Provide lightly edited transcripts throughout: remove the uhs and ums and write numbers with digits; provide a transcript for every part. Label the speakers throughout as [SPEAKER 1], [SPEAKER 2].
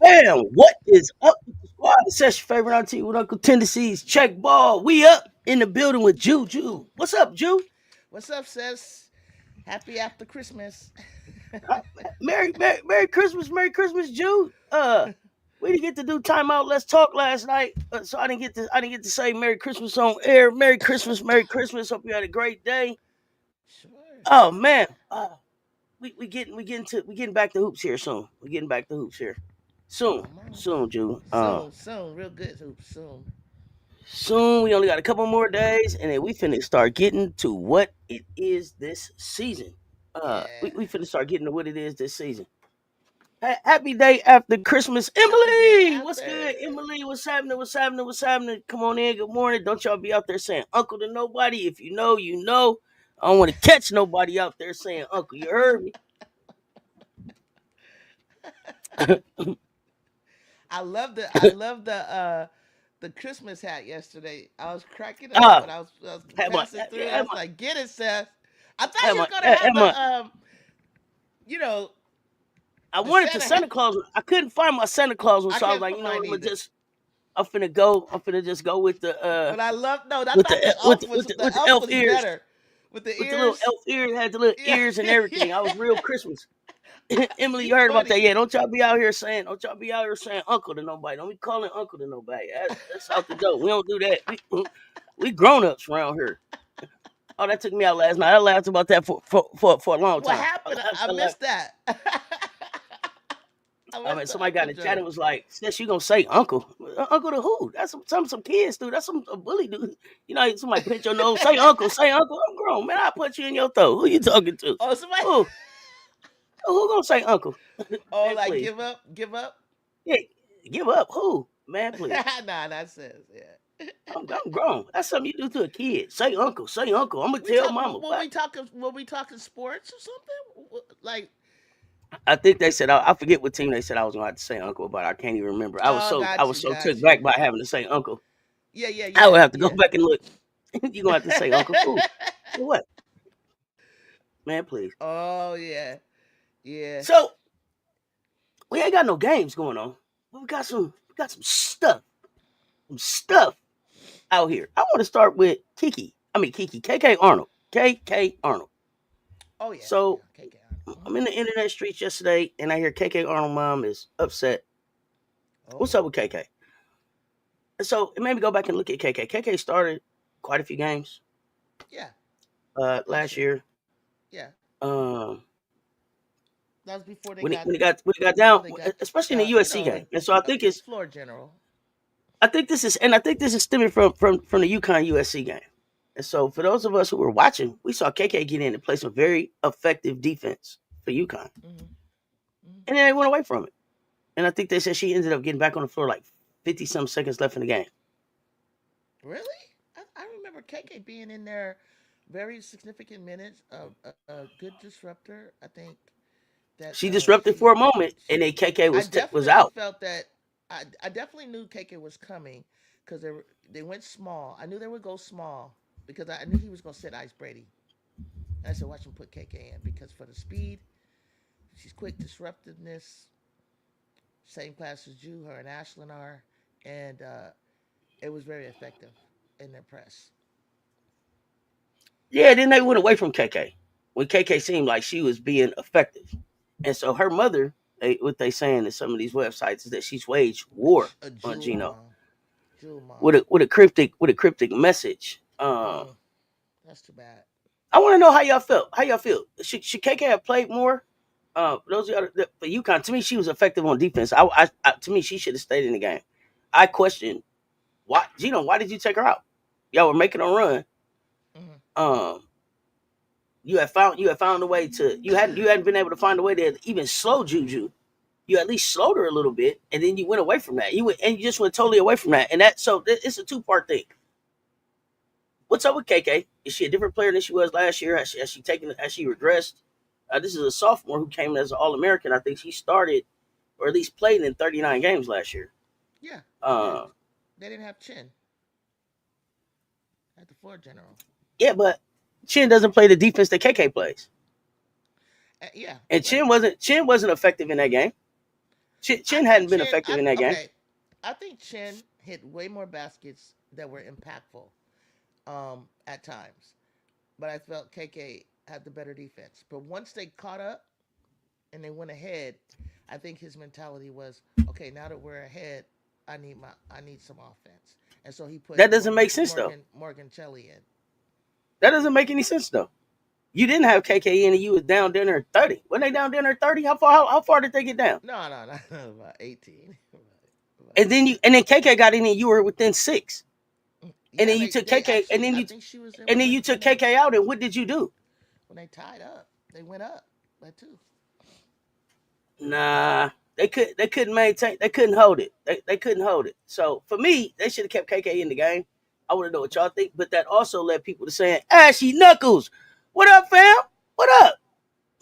[SPEAKER 1] Bam! What is up with the squad? It's your favorite auntie with Uncle Tendencies. Check ball. We up in the building with Juju. What's up, Ju?
[SPEAKER 2] What's up, sis? Happy after Christmas.
[SPEAKER 1] Uh, Merry Christmas, Merry Christmas, Ju. We didn't get to do timeout. Let's talk last night, so I didn't get to say Merry Christmas on air. Merry Christmas, Merry Christmas. Hope you had a great day.
[SPEAKER 2] Sure.
[SPEAKER 1] Oh man, we getting back to hoops here soon. We getting back to hoops here soon,
[SPEAKER 2] Come on.
[SPEAKER 1] soon, Ju.
[SPEAKER 2] Soon. Real good. Soon.
[SPEAKER 1] Soon, we only got a couple more days, and then we finna start getting to what it is this season.
[SPEAKER 2] Yeah.
[SPEAKER 1] We finna start getting to what it is this season. Happy day after Christmas,
[SPEAKER 2] Happy day
[SPEAKER 1] Emily. What's
[SPEAKER 2] after.
[SPEAKER 1] good, Emily? What's happening? What's happening? What's happening? Come on in. Good morning. Don't y'all be out there saying uncle to nobody. If you know, you know. I don't want to catch nobody out there saying uncle. You heard me?
[SPEAKER 2] I love the Christmas hat yesterday. I was cracking up
[SPEAKER 1] Ah,
[SPEAKER 2] when I was
[SPEAKER 1] have my,
[SPEAKER 2] passing through. I
[SPEAKER 1] have
[SPEAKER 2] was
[SPEAKER 1] my,
[SPEAKER 2] like, "Get it, Seth." I thought
[SPEAKER 1] have
[SPEAKER 2] you were
[SPEAKER 1] my,
[SPEAKER 2] gonna
[SPEAKER 1] have
[SPEAKER 2] have
[SPEAKER 1] my.
[SPEAKER 2] you know,
[SPEAKER 1] I
[SPEAKER 2] the
[SPEAKER 1] wanted the
[SPEAKER 2] Santa hat.
[SPEAKER 1] Santa Claus one. I couldn't find my Santa Claus one,
[SPEAKER 2] I
[SPEAKER 1] so I was
[SPEAKER 2] couldn't
[SPEAKER 1] like,
[SPEAKER 2] find mine either.
[SPEAKER 1] I'm finna go. I'm finna just go with the
[SPEAKER 2] But I love no. I
[SPEAKER 1] with
[SPEAKER 2] thought
[SPEAKER 1] the with the, with the,
[SPEAKER 2] the
[SPEAKER 1] with the
[SPEAKER 2] elf
[SPEAKER 1] elf
[SPEAKER 2] was
[SPEAKER 1] ears,
[SPEAKER 2] better with the
[SPEAKER 1] with the little
[SPEAKER 2] ears.
[SPEAKER 1] elf ears, had the little
[SPEAKER 2] Yeah,
[SPEAKER 1] ears and
[SPEAKER 2] yeah.
[SPEAKER 1] everything. I was real Christmas. Emily,
[SPEAKER 2] You
[SPEAKER 1] you heard about
[SPEAKER 2] funny.
[SPEAKER 1] that? Yeah, don't y'all be out here saying uncle to nobody. Don't be calling uncle to nobody. That's out the door. We don't do that. We grown ups around here. Oh, that took me out last night. I laughed about that for a long
[SPEAKER 2] What
[SPEAKER 1] time.
[SPEAKER 2] happened? I
[SPEAKER 1] I laughed.
[SPEAKER 2] missed that. I
[SPEAKER 1] I mean,
[SPEAKER 2] missed the
[SPEAKER 1] somebody got
[SPEAKER 2] uncle
[SPEAKER 1] in the chat
[SPEAKER 2] joke.
[SPEAKER 1] and was like, "Sis, you gonna say uncle? Uncle to who? That's some kids do. That's some a bully dude. You know, somebody pinch your nose, say uncle, say uncle. I'm grown, man. I put you in your throat. Who you talking to?
[SPEAKER 2] Oh, somebody.
[SPEAKER 1] Who? Who gonna say uncle?
[SPEAKER 2] Oh,
[SPEAKER 1] Man,
[SPEAKER 2] like
[SPEAKER 1] please.
[SPEAKER 2] give up, give up.
[SPEAKER 1] Yeah, give up. Who? Man, please.
[SPEAKER 2] Nah, that says yeah.
[SPEAKER 1] I'm grown. That's something you do to a kid. Say uncle, say uncle. I'm gonna
[SPEAKER 2] We
[SPEAKER 1] tell
[SPEAKER 2] talk.
[SPEAKER 1] mama. What?
[SPEAKER 2] When we talking sports or something? Like,
[SPEAKER 1] I think they said I forget what team they said I was gonna have to say uncle about. I can't even remember. I was
[SPEAKER 2] oh,
[SPEAKER 1] so I was so took
[SPEAKER 2] got
[SPEAKER 1] back
[SPEAKER 2] you.
[SPEAKER 1] by having to say uncle.
[SPEAKER 2] Yeah, yeah,
[SPEAKER 1] I
[SPEAKER 2] yeah,
[SPEAKER 1] would have to go
[SPEAKER 2] yeah.
[SPEAKER 1] back and look. You gonna have to say uncle who? For what? Man, please.
[SPEAKER 2] Oh yeah, yeah.
[SPEAKER 1] So we ain't got no games going on. But we got some stuff out here. I want to start with KK Arnold. KK Arnold.
[SPEAKER 2] Oh yeah,
[SPEAKER 1] So
[SPEAKER 2] yeah. KK.
[SPEAKER 1] I'm in the internet streets yesterday and I hear KK Arnold mom is upset. What's up
[SPEAKER 2] Oh
[SPEAKER 1] with KK? And so it made me go back and look at KK. KK started quite a few games
[SPEAKER 2] yeah. Last
[SPEAKER 1] last
[SPEAKER 2] year.
[SPEAKER 1] year.
[SPEAKER 2] Yeah,
[SPEAKER 1] Um,
[SPEAKER 2] that was before they
[SPEAKER 1] when it
[SPEAKER 2] got
[SPEAKER 1] when it got when it got
[SPEAKER 2] before
[SPEAKER 1] down,
[SPEAKER 2] they got
[SPEAKER 1] especially in the USC game. And so
[SPEAKER 2] floor general.
[SPEAKER 1] I think this is stemming from the UConn USC game. And so for those of us who were watching, we saw KK get in and play some very effective defense for UConn.
[SPEAKER 2] Hmm. Hmm.
[SPEAKER 1] And then they went away from it. And I think they said she ended up getting back on the floor like 50 some seconds left in the game.
[SPEAKER 2] Really? I remember KK being in there very significant minutes. A good disruptor. I think that
[SPEAKER 1] She disrupted for a moment, and
[SPEAKER 2] she
[SPEAKER 1] then KK
[SPEAKER 2] I
[SPEAKER 1] was
[SPEAKER 2] definitely
[SPEAKER 1] out.
[SPEAKER 2] felt that I definitely knew KK was coming because they went small. I knew they would go small because I knew he was going to sit Ice Brady. I said, watch him put KK in because for the speed, she's quick, disruptiveness, same class as Jew, her and Ashlyn are, and it was very effective in their press.
[SPEAKER 1] Yeah, then they went away from KK when KK seemed like she was being effective. And so her mother what they saying in some of these websites is that she's waged war
[SPEAKER 2] A
[SPEAKER 1] on
[SPEAKER 2] jewel
[SPEAKER 1] Gino
[SPEAKER 2] mom. Jewel mom.
[SPEAKER 1] with a cryptic message.
[SPEAKER 2] Mm, that's too bad.
[SPEAKER 1] I want to know how y'all felt. How y'all feel? Should KK have played more? Those of y'all for UConn, to me, she was effective on defense. To me, she should have stayed in the game. I question why, Gino. Why did you take her out? Y'all were making a run.
[SPEAKER 2] Mm.
[SPEAKER 1] Um, you had found a way to you hadn't been able to find a way to even slow Juju. You at least slowed her a little bit, and then you went away from that. You just went totally away from that, and it's a two-part thing. What's up with KK? Is she a different player than she was last year? Has she regressed? This is a sophomore who came as an All American. I think she started or at least played in 39 games last year.
[SPEAKER 2] Yeah, she did.
[SPEAKER 1] Uh,
[SPEAKER 2] They didn't have Chin at the floor general.
[SPEAKER 1] yeah, but Chin doesn't play the defense that KK plays,
[SPEAKER 2] Yeah,
[SPEAKER 1] and
[SPEAKER 2] but
[SPEAKER 1] Chin wasn't effective in that game.
[SPEAKER 2] I
[SPEAKER 1] Chin
[SPEAKER 2] think
[SPEAKER 1] hadn't been
[SPEAKER 2] Chin.
[SPEAKER 1] effective in that game.
[SPEAKER 2] Okay, I think Chin hit way more baskets that were impactful at times, but I felt KK had the better defense. But once they caught up and they went ahead, I think his mentality was, okay, now that we're ahead, I need some offense, and so he put
[SPEAKER 1] That doesn't make sense though.
[SPEAKER 2] Morgan Shelley in.
[SPEAKER 1] That doesn't make any sense though. You didn't have KK in, and you was down dinner at 30. When they down dinner at 30, how far did they get down?
[SPEAKER 2] No, no, no, about 18. About
[SPEAKER 1] And then KK got in, and you were within 6.
[SPEAKER 2] 18.
[SPEAKER 1] And
[SPEAKER 2] Yeah,
[SPEAKER 1] then you took
[SPEAKER 2] they
[SPEAKER 1] KK, and
[SPEAKER 2] actually,
[SPEAKER 1] then
[SPEAKER 2] I
[SPEAKER 1] you
[SPEAKER 2] think she was in
[SPEAKER 1] and then you took KK out, and what did you do?
[SPEAKER 2] when they tied up. They went up by 2.
[SPEAKER 1] Nah, they couldn't maintain. They couldn't hold it. They couldn't hold it. So for me, they should have kept KK in the game. I want to know what y'all think, but that also led people to saying, "Ashy Knuckles, what up, fam? What up?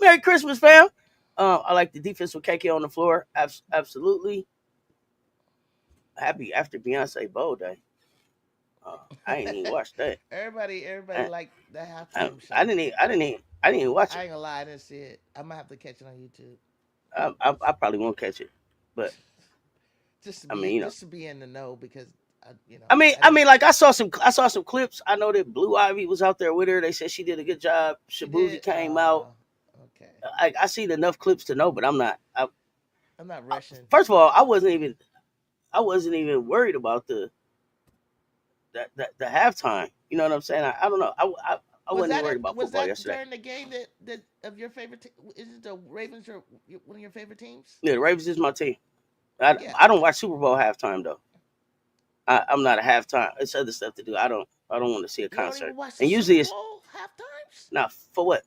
[SPEAKER 1] Merry Christmas, fam." I like the defense with KK on the floor. Absolutely happy after Beyonce Bowl day. I ain't even watched that.
[SPEAKER 2] Everybody
[SPEAKER 1] I,
[SPEAKER 2] liked the
[SPEAKER 1] I,
[SPEAKER 2] halftime
[SPEAKER 1] I
[SPEAKER 2] show.
[SPEAKER 1] didn't even. I didn't even watch
[SPEAKER 2] I
[SPEAKER 1] it.
[SPEAKER 2] ain't gonna lie, I didn't see it. I might have to catch it on YouTube.
[SPEAKER 1] I probably won't catch it, but I mean,
[SPEAKER 2] Just to be in the know because
[SPEAKER 1] I mean,
[SPEAKER 2] I
[SPEAKER 1] I
[SPEAKER 2] didn't.
[SPEAKER 1] mean, like I saw some clips. I know that Blue Ivy was out there with her. They said she did a good job.
[SPEAKER 2] She
[SPEAKER 1] Shabuzi
[SPEAKER 2] did.
[SPEAKER 1] came out.
[SPEAKER 2] Okay.
[SPEAKER 1] I seen enough clips to know, but I'm not.
[SPEAKER 2] I'm not rushing.
[SPEAKER 1] First of all, I wasn't even worried about the halftime. You know what I'm saying? I don't know. I wasn't even worried about
[SPEAKER 2] Was
[SPEAKER 1] football
[SPEAKER 2] that
[SPEAKER 1] yesterday.
[SPEAKER 2] during the game that of your favorite? Is it the Ravens one of your favorite teams?
[SPEAKER 1] Yeah, the Ravens is my team. I,
[SPEAKER 2] Yeah.
[SPEAKER 1] I don't watch Super Bowl halftime though. I'm not a halftime. It's other stuff to do. I don't want to see a
[SPEAKER 2] You don't
[SPEAKER 1] concert.
[SPEAKER 2] even watch the
[SPEAKER 1] And usually
[SPEAKER 2] Super
[SPEAKER 1] it's
[SPEAKER 2] Bowl half times.
[SPEAKER 1] not for what.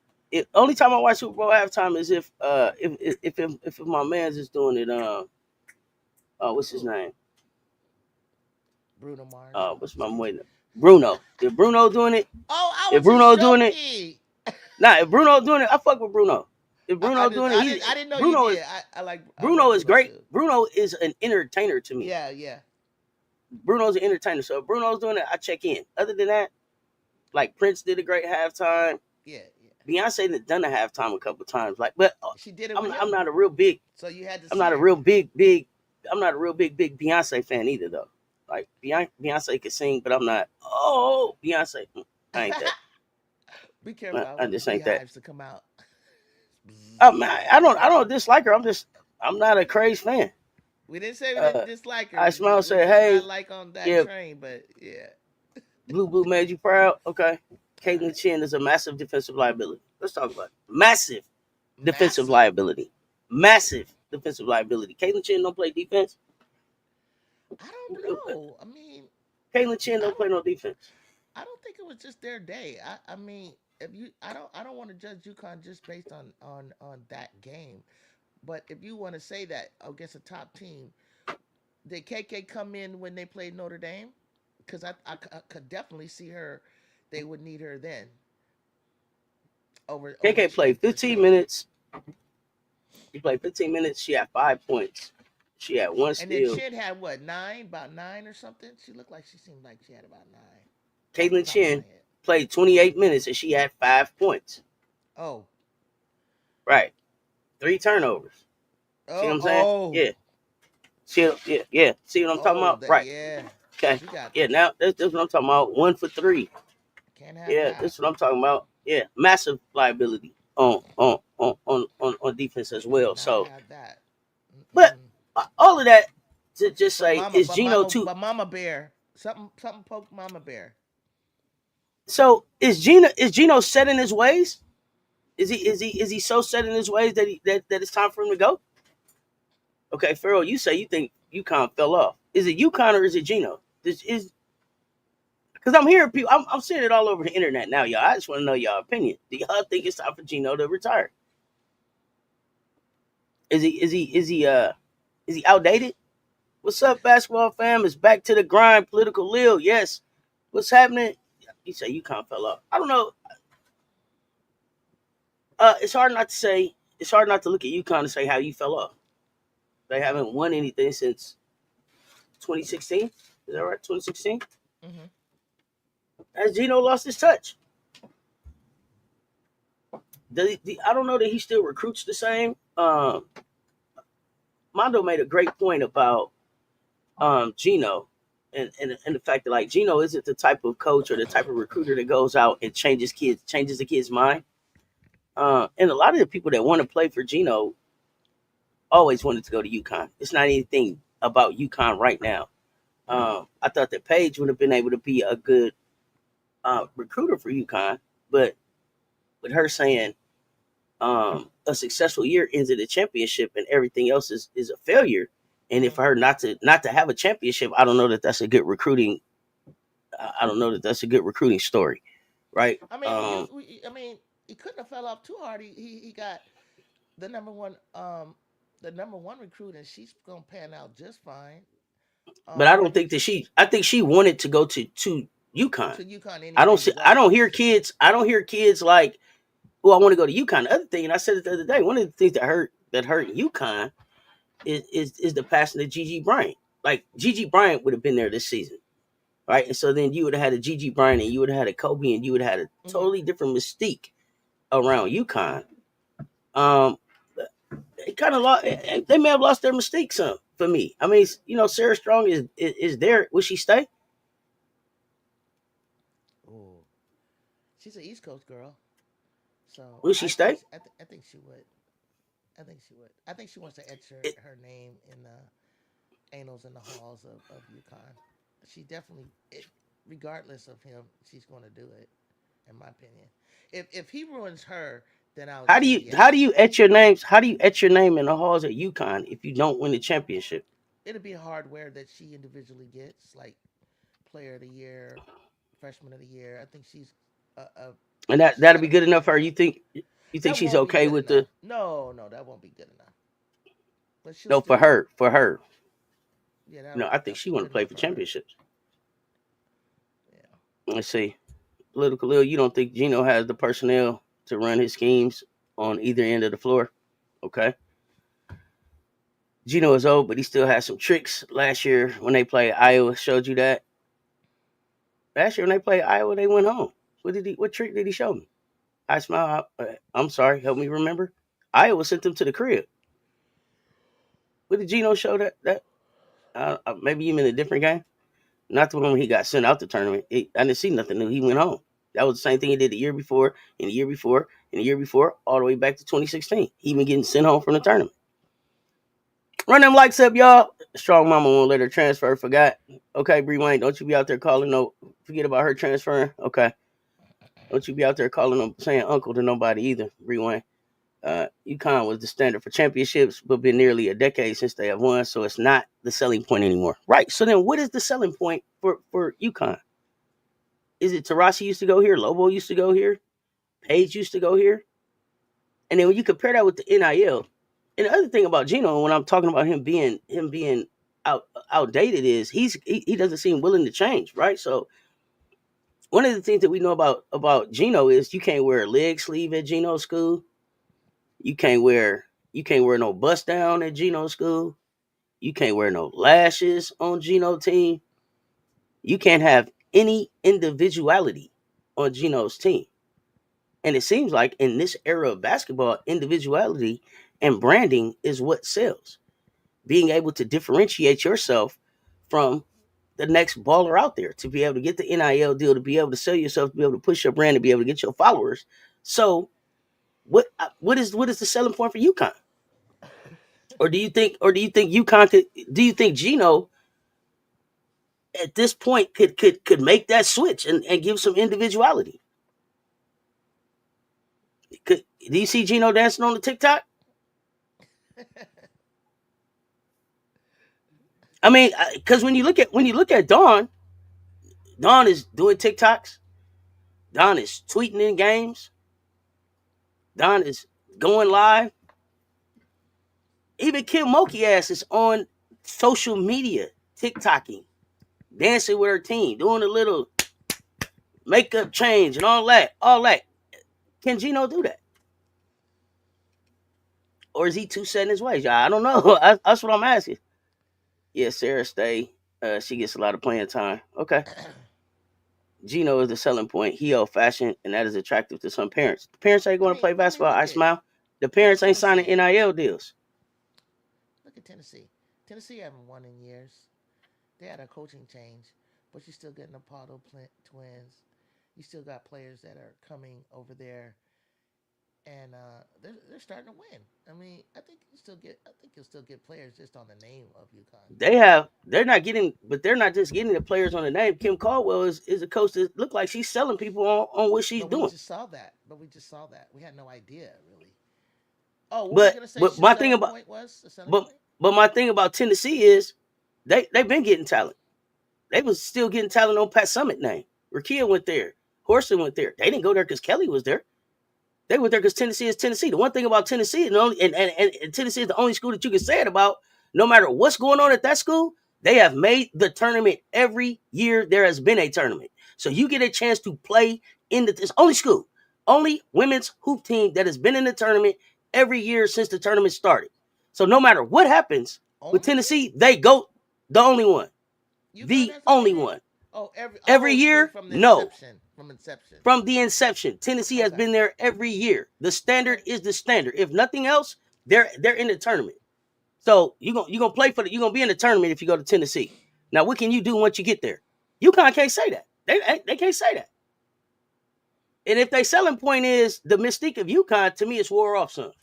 [SPEAKER 1] Only time I watch Super Bowl halftime is if my man's is doing it. What's his
[SPEAKER 2] Who?
[SPEAKER 1] name?
[SPEAKER 2] Bruno Mars.
[SPEAKER 1] What's
[SPEAKER 2] Just
[SPEAKER 1] my
[SPEAKER 2] kidding.
[SPEAKER 1] boy? Bruno. If Bruno doing it,
[SPEAKER 2] Oh, I
[SPEAKER 1] if
[SPEAKER 2] was just
[SPEAKER 1] Bruno doing it,
[SPEAKER 2] joking.
[SPEAKER 1] nah. If Bruno doing it, I fuck with Bruno. If Bruno doing it,
[SPEAKER 2] I didn't know you
[SPEAKER 1] Bruno
[SPEAKER 2] did.
[SPEAKER 1] is
[SPEAKER 2] I like
[SPEAKER 1] Bruno is
[SPEAKER 2] Bruno
[SPEAKER 1] great.
[SPEAKER 2] too.
[SPEAKER 1] Bruno is an entertainer to me.
[SPEAKER 2] Yeah, yeah,
[SPEAKER 1] Bruno's an entertainer. So if Bruno's doing it, I check in. Other than that, like Prince did a great halftime.
[SPEAKER 2] yeah, yeah.
[SPEAKER 1] Beyonce done a halftime a couple times. Like, but
[SPEAKER 2] She did it
[SPEAKER 1] I'm
[SPEAKER 2] with
[SPEAKER 1] I'm
[SPEAKER 2] him,
[SPEAKER 1] not a real big
[SPEAKER 2] so you had to
[SPEAKER 1] I'm
[SPEAKER 2] see
[SPEAKER 1] not a
[SPEAKER 2] her.
[SPEAKER 1] real big I'm not a real big Beyonce fan either though. Like Beyonce can sing, but I'm not. Oh, Beyonce, I ain't that.
[SPEAKER 2] Be careful! I
[SPEAKER 1] I
[SPEAKER 2] want the
[SPEAKER 1] just ain't that.
[SPEAKER 2] beehives to come out.
[SPEAKER 1] I don't dislike her. I'm not a crazy fan.
[SPEAKER 2] We didn't say we didn't
[SPEAKER 1] Uh,
[SPEAKER 2] dislike her.
[SPEAKER 1] I smile
[SPEAKER 2] We're
[SPEAKER 1] say,
[SPEAKER 2] just
[SPEAKER 1] hey,
[SPEAKER 2] not like on that
[SPEAKER 1] yeah,
[SPEAKER 2] train. But yeah,
[SPEAKER 1] Blue Blue made you proud. Okay,
[SPEAKER 2] all
[SPEAKER 1] Caitlyn
[SPEAKER 2] right.
[SPEAKER 1] Chin is a massive defensive liability. Let's talk about it. Massive defensive
[SPEAKER 2] Massive.
[SPEAKER 1] liability. Massive defensive liability. Caitlyn Chin don't play defense.
[SPEAKER 2] I don't know. I mean,
[SPEAKER 1] Caitlyn Chin
[SPEAKER 2] I
[SPEAKER 1] don't play
[SPEAKER 2] don't.
[SPEAKER 1] no defense.
[SPEAKER 2] I don't think it was just their day. I mean, if you, I don't want to judge UConn just based on that game. But if you want to say that against a top team, did KK come in when they played Notre Dame? Because I could definitely see her. They would need her then over
[SPEAKER 1] KK
[SPEAKER 2] Chin
[SPEAKER 1] played
[SPEAKER 2] for
[SPEAKER 1] 15
[SPEAKER 2] sure.
[SPEAKER 1] minutes. He played 15 minutes. She had 5 points. She had one
[SPEAKER 2] And then
[SPEAKER 1] steal.
[SPEAKER 2] Chin had what 9, about 9 or something. She looked like she seemed like she had about 9, off the
[SPEAKER 1] Caitlyn
[SPEAKER 2] top of my
[SPEAKER 1] Chin
[SPEAKER 2] head.
[SPEAKER 1] played 28 minutes and she had 5 points.
[SPEAKER 2] Oh,
[SPEAKER 1] Right. 3 turnovers. See what I'm saying?
[SPEAKER 2] oh,
[SPEAKER 1] Yeah. Yeah. See what I'm talking
[SPEAKER 2] oh,
[SPEAKER 1] about?
[SPEAKER 2] that
[SPEAKER 1] Right.
[SPEAKER 2] yeah.
[SPEAKER 1] Okay.
[SPEAKER 2] She got
[SPEAKER 1] Yeah, now that's what I'm talking about. 1 for 3.
[SPEAKER 2] can't have
[SPEAKER 1] Yeah,
[SPEAKER 2] that.
[SPEAKER 1] that's what I'm talking about. Yeah. Massive liability on defense as well.
[SPEAKER 2] Cannot
[SPEAKER 1] So
[SPEAKER 2] have that.
[SPEAKER 1] But
[SPEAKER 2] Mm.
[SPEAKER 1] all of that to just say is Gino too.
[SPEAKER 2] But Mama Bear, something poked Mama Bear.
[SPEAKER 1] So is Gino set in his ways? Is he so set in his ways that that it's time for him to go? Okay, Farrell, you say you think UConn fell off. Is it UConn or is it Gino? This is because I'm hearing people. I'm seeing it all over the internet now, y'all. I just want to know y'all opinion. Do y'all think it's time for Gino to retire? Is he outdated? What's up, basketball fam? It's back to the grind. Political Lil, yes. What's happening? You say UConn fell off. I don't know. It's hard not to say. It's hard not to look at UConn and say how you fell off. They haven't won anything since 2016. Is that right? 2016.
[SPEAKER 2] Hmm.
[SPEAKER 1] Has Gino lost his touch? I don't know that he still recruits the same. Mondo made a great point about Gino and the fact that like Gino isn't the type of coach or the type of recruiter that goes out and changes the kid's mind. And a lot of the people that want to play for Gino always wanted to go to UConn. It's not anything about UConn right now. I thought that Paige would have been able to be a good recruiter for UConn, but with her saying a successful year ends in a championship and everything else is a failure, and if
[SPEAKER 2] Hmm.
[SPEAKER 1] for her not to have a championship, I don't know that that's a good recruiting. I don't know that that's a good recruiting story, right?
[SPEAKER 2] I mean, I mean, he couldn't have fell off too hard. He got the number one recruit, and she's gonna pan out just fine.
[SPEAKER 1] But I don't
[SPEAKER 2] Like you
[SPEAKER 1] think that she. I think she wanted to go to UConn.
[SPEAKER 2] to UConn
[SPEAKER 1] I don't
[SPEAKER 2] anyway.
[SPEAKER 1] see.
[SPEAKER 2] You're
[SPEAKER 1] I
[SPEAKER 2] right.
[SPEAKER 1] don't hear kids. I don't hear kids like, "Oh, I want to go to UConn." The other thing, and I said it the other day, one of the things that hurt UConn is the passing of Gigi Bryant. Like Gigi Bryant would have been there this season, right? And so then you would have had a Gigi Bryant, and you would have had a Kobe, and you would have had a
[SPEAKER 2] Hmm.
[SPEAKER 1] totally different mystique around UConn. Um, it kind of lost. They may have lost their mystique some for me. I mean, Sarah Strong is there. Will she stay?
[SPEAKER 2] Ooh, she's an East Coast girl, so
[SPEAKER 1] Will she stay?
[SPEAKER 2] I think she would. I think she would. I think she wants to etch
[SPEAKER 1] It,
[SPEAKER 2] her name in the annals and the halls of UConn. She definitely, regardless of him, she's going to do it. In my opinion, if he ruins her, then I would
[SPEAKER 1] how do
[SPEAKER 2] say
[SPEAKER 1] you how do
[SPEAKER 2] yes.
[SPEAKER 1] you etch your names? How do you etch your name in the halls at UConn if you don't win the championship?
[SPEAKER 2] It'll be hardware that she individually gets, like player of the year, freshman of the year. I think
[SPEAKER 1] And that
[SPEAKER 2] she's
[SPEAKER 1] that'll
[SPEAKER 2] got
[SPEAKER 1] be
[SPEAKER 2] a
[SPEAKER 1] good enough for her. You think
[SPEAKER 2] that
[SPEAKER 1] she's
[SPEAKER 2] won't be
[SPEAKER 1] okay
[SPEAKER 2] good
[SPEAKER 1] with
[SPEAKER 2] enough.
[SPEAKER 1] the
[SPEAKER 2] No, no, that won't be good enough. But she'll
[SPEAKER 1] no
[SPEAKER 2] still,
[SPEAKER 1] for her.
[SPEAKER 2] yeah,
[SPEAKER 1] I think
[SPEAKER 2] that'll
[SPEAKER 1] she
[SPEAKER 2] be
[SPEAKER 1] want to
[SPEAKER 2] good
[SPEAKER 1] play
[SPEAKER 2] enough
[SPEAKER 1] for
[SPEAKER 2] for her.
[SPEAKER 1] championships.
[SPEAKER 2] Yeah.
[SPEAKER 1] Let's see. Political Lil, you don't think Gino has the personnel to run his schemes on either end of the floor? Okay. Gino is old, but he still has some tricks. Last year when they played Iowa, showed you that. Last year when they played Iowa, they went home. What trick did he show me? I smile. I'm sorry. Help me remember. Iowa sent them to the crib. What did Gino show that? Maybe you mean a different game. Not the one when he got sent out the tournament. I didn't see nothing new. He went home. That was the same thing he did the year before, and the year before, and the year before, all the way back to 2016. He even getting sent home from the tournament. Run them likes up, y'all. Strong mama won't let her transfer. Forgot. Okay, Bree Wayne, don't you be out there calling no. Forget about her transferring. Okay, don't you be out there calling them saying uncle to nobody either, Bree Wayne. UConn was the standard for championships, but been nearly a decade since they have won, so it's not the selling point anymore. Right. So then, what is the selling point for UConn? Is it Tarasi used to go here, Lobo used to go here, Page used to go here, and then when you compare that with the NIL, and the other thing about Gino, when I'm talking about him being outdated, is he doesn't seem willing to change, right? So one of the things that we know about Gino is you can't wear a leg sleeve at Gino school. You can't wear no bust down at Gino school. You can't wear no lashes on Gino team. You can't have any individuality on Gino's team. And it seems like in this era of basketball, individuality and branding is what sells. Being able to differentiate yourself from the next baller out there, to be able to get the NIL deal, to be able to sell yourself, to be able to push your brand, to be able to get your followers. So what is the selling point for UConn? Or do you think UConn could? Do you think Gino at this point could make that switch and give some individuality? Do you see Gino dancing on the TikTok? I mean, because when you look at Dawn is doing TikToks. Dawn is tweeting in games. Dawn is going live. Even Kim Mulkey ass is on social media, TikToking, dancing with her team, doing a little makeup change and all that. All that. Can Gino do that? Or is he too set in his ways? I don't know. That's what I'm asking. Yeah, Sarah stay. She gets a lot of playing time. Okay. Gino is the selling point. He old fashioned, and that is attractive to some parents. The parents ain't going to play
[SPEAKER 2] I mean,
[SPEAKER 1] basketball. I smile. The
[SPEAKER 2] look at
[SPEAKER 1] parents ain't signing
[SPEAKER 2] Tennessee.
[SPEAKER 1] NIL deals.
[SPEAKER 2] Look at Tennessee. Tennessee haven't won in years. They had a coaching change, but you're still getting the Pardo twins. You still got players that are coming over there, and they're starting to win. I mean, I think you'll still get players just on the name of UConn.
[SPEAKER 1] They're not getting, but they're not just getting the players on the name. Kim Caldwell is a coach that look like she's selling people on what she's
[SPEAKER 2] But we
[SPEAKER 1] doing.
[SPEAKER 2] just saw that. But we just saw that. We had no idea really. Oh, what were you
[SPEAKER 1] But
[SPEAKER 2] gonna say?
[SPEAKER 1] but
[SPEAKER 2] Your
[SPEAKER 1] my thing
[SPEAKER 2] selling
[SPEAKER 1] about
[SPEAKER 2] point was the selling
[SPEAKER 1] but
[SPEAKER 2] point.
[SPEAKER 1] but my thing about Tennessee is they've been getting talent. They was still getting talent on Pat Summitt name. Rakia went there. Horson went there. They didn't go there because Kelly was there. They went there because Tennessee is Tennessee. The one thing about Tennessee, and Tennessee is the only school that you can say it about, no matter what's going on at that school, they have made the tournament every year there has been a tournament. So you get a chance to play in this only school, only women's hoop team that has been in the tournament every year since the tournament started. So no matter what happens with
[SPEAKER 2] Only one.
[SPEAKER 1] Tennessee, they go the only one.
[SPEAKER 2] UConn
[SPEAKER 1] The
[SPEAKER 2] hasn't
[SPEAKER 1] only
[SPEAKER 2] been in.
[SPEAKER 1] one.
[SPEAKER 2] Oh, every.
[SPEAKER 1] Every
[SPEAKER 2] Oh, you mean
[SPEAKER 1] year,
[SPEAKER 2] from the
[SPEAKER 1] no.
[SPEAKER 2] inception? From inception.
[SPEAKER 1] From the inception, Tennessee has
[SPEAKER 2] Okay.
[SPEAKER 1] been there every year. The
[SPEAKER 2] Okay.
[SPEAKER 1] standard is the standard. If nothing else, they're in the tournament. So you gonna play for the you're gonna be in the tournament if you go to Tennessee. Now, what can you do once you get there? UConn can't say that. They can't say that. And if they selling point is the mystique of UConn, to me it's wore off some.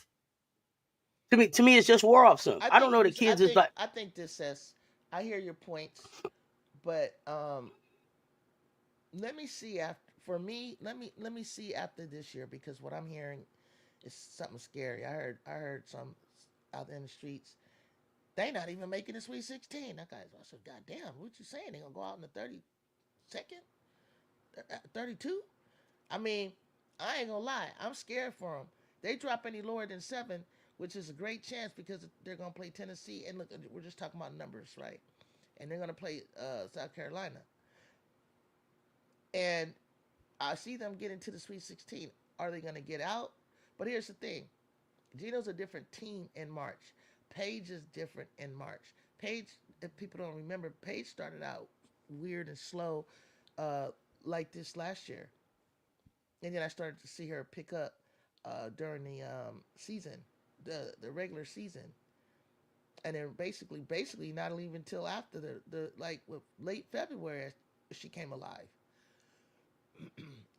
[SPEAKER 1] To me it's just wore off some.
[SPEAKER 2] I
[SPEAKER 1] I don't
[SPEAKER 2] think.
[SPEAKER 1] know the kids is like
[SPEAKER 2] I think this says. I hear your points, but let me see after. For me, let me see after this year because what I'm hearing is something scary. I heard some out in the streets. They not even making the Sweet 16. That guy's. I said, God damn, what you saying? They gonna go out in the 32nd, 32? I mean, I ain't gonna lie. I'm scared for them. They drop any lower than 7, which is a great chance because they're gonna play Tennessee. And look, we're just talking about numbers, right? And they're gonna play South Carolina. And I see them getting to the Sweet 16. Are they gonna get out? But here's the thing: Gino's a different team in March. Paige is different in March. Paige, if people don't remember, Paige started out weird and slow, uh, like this last year, and then I started to see her pick up during the season, the regular season, and then basically not even until after the like late February she came alive.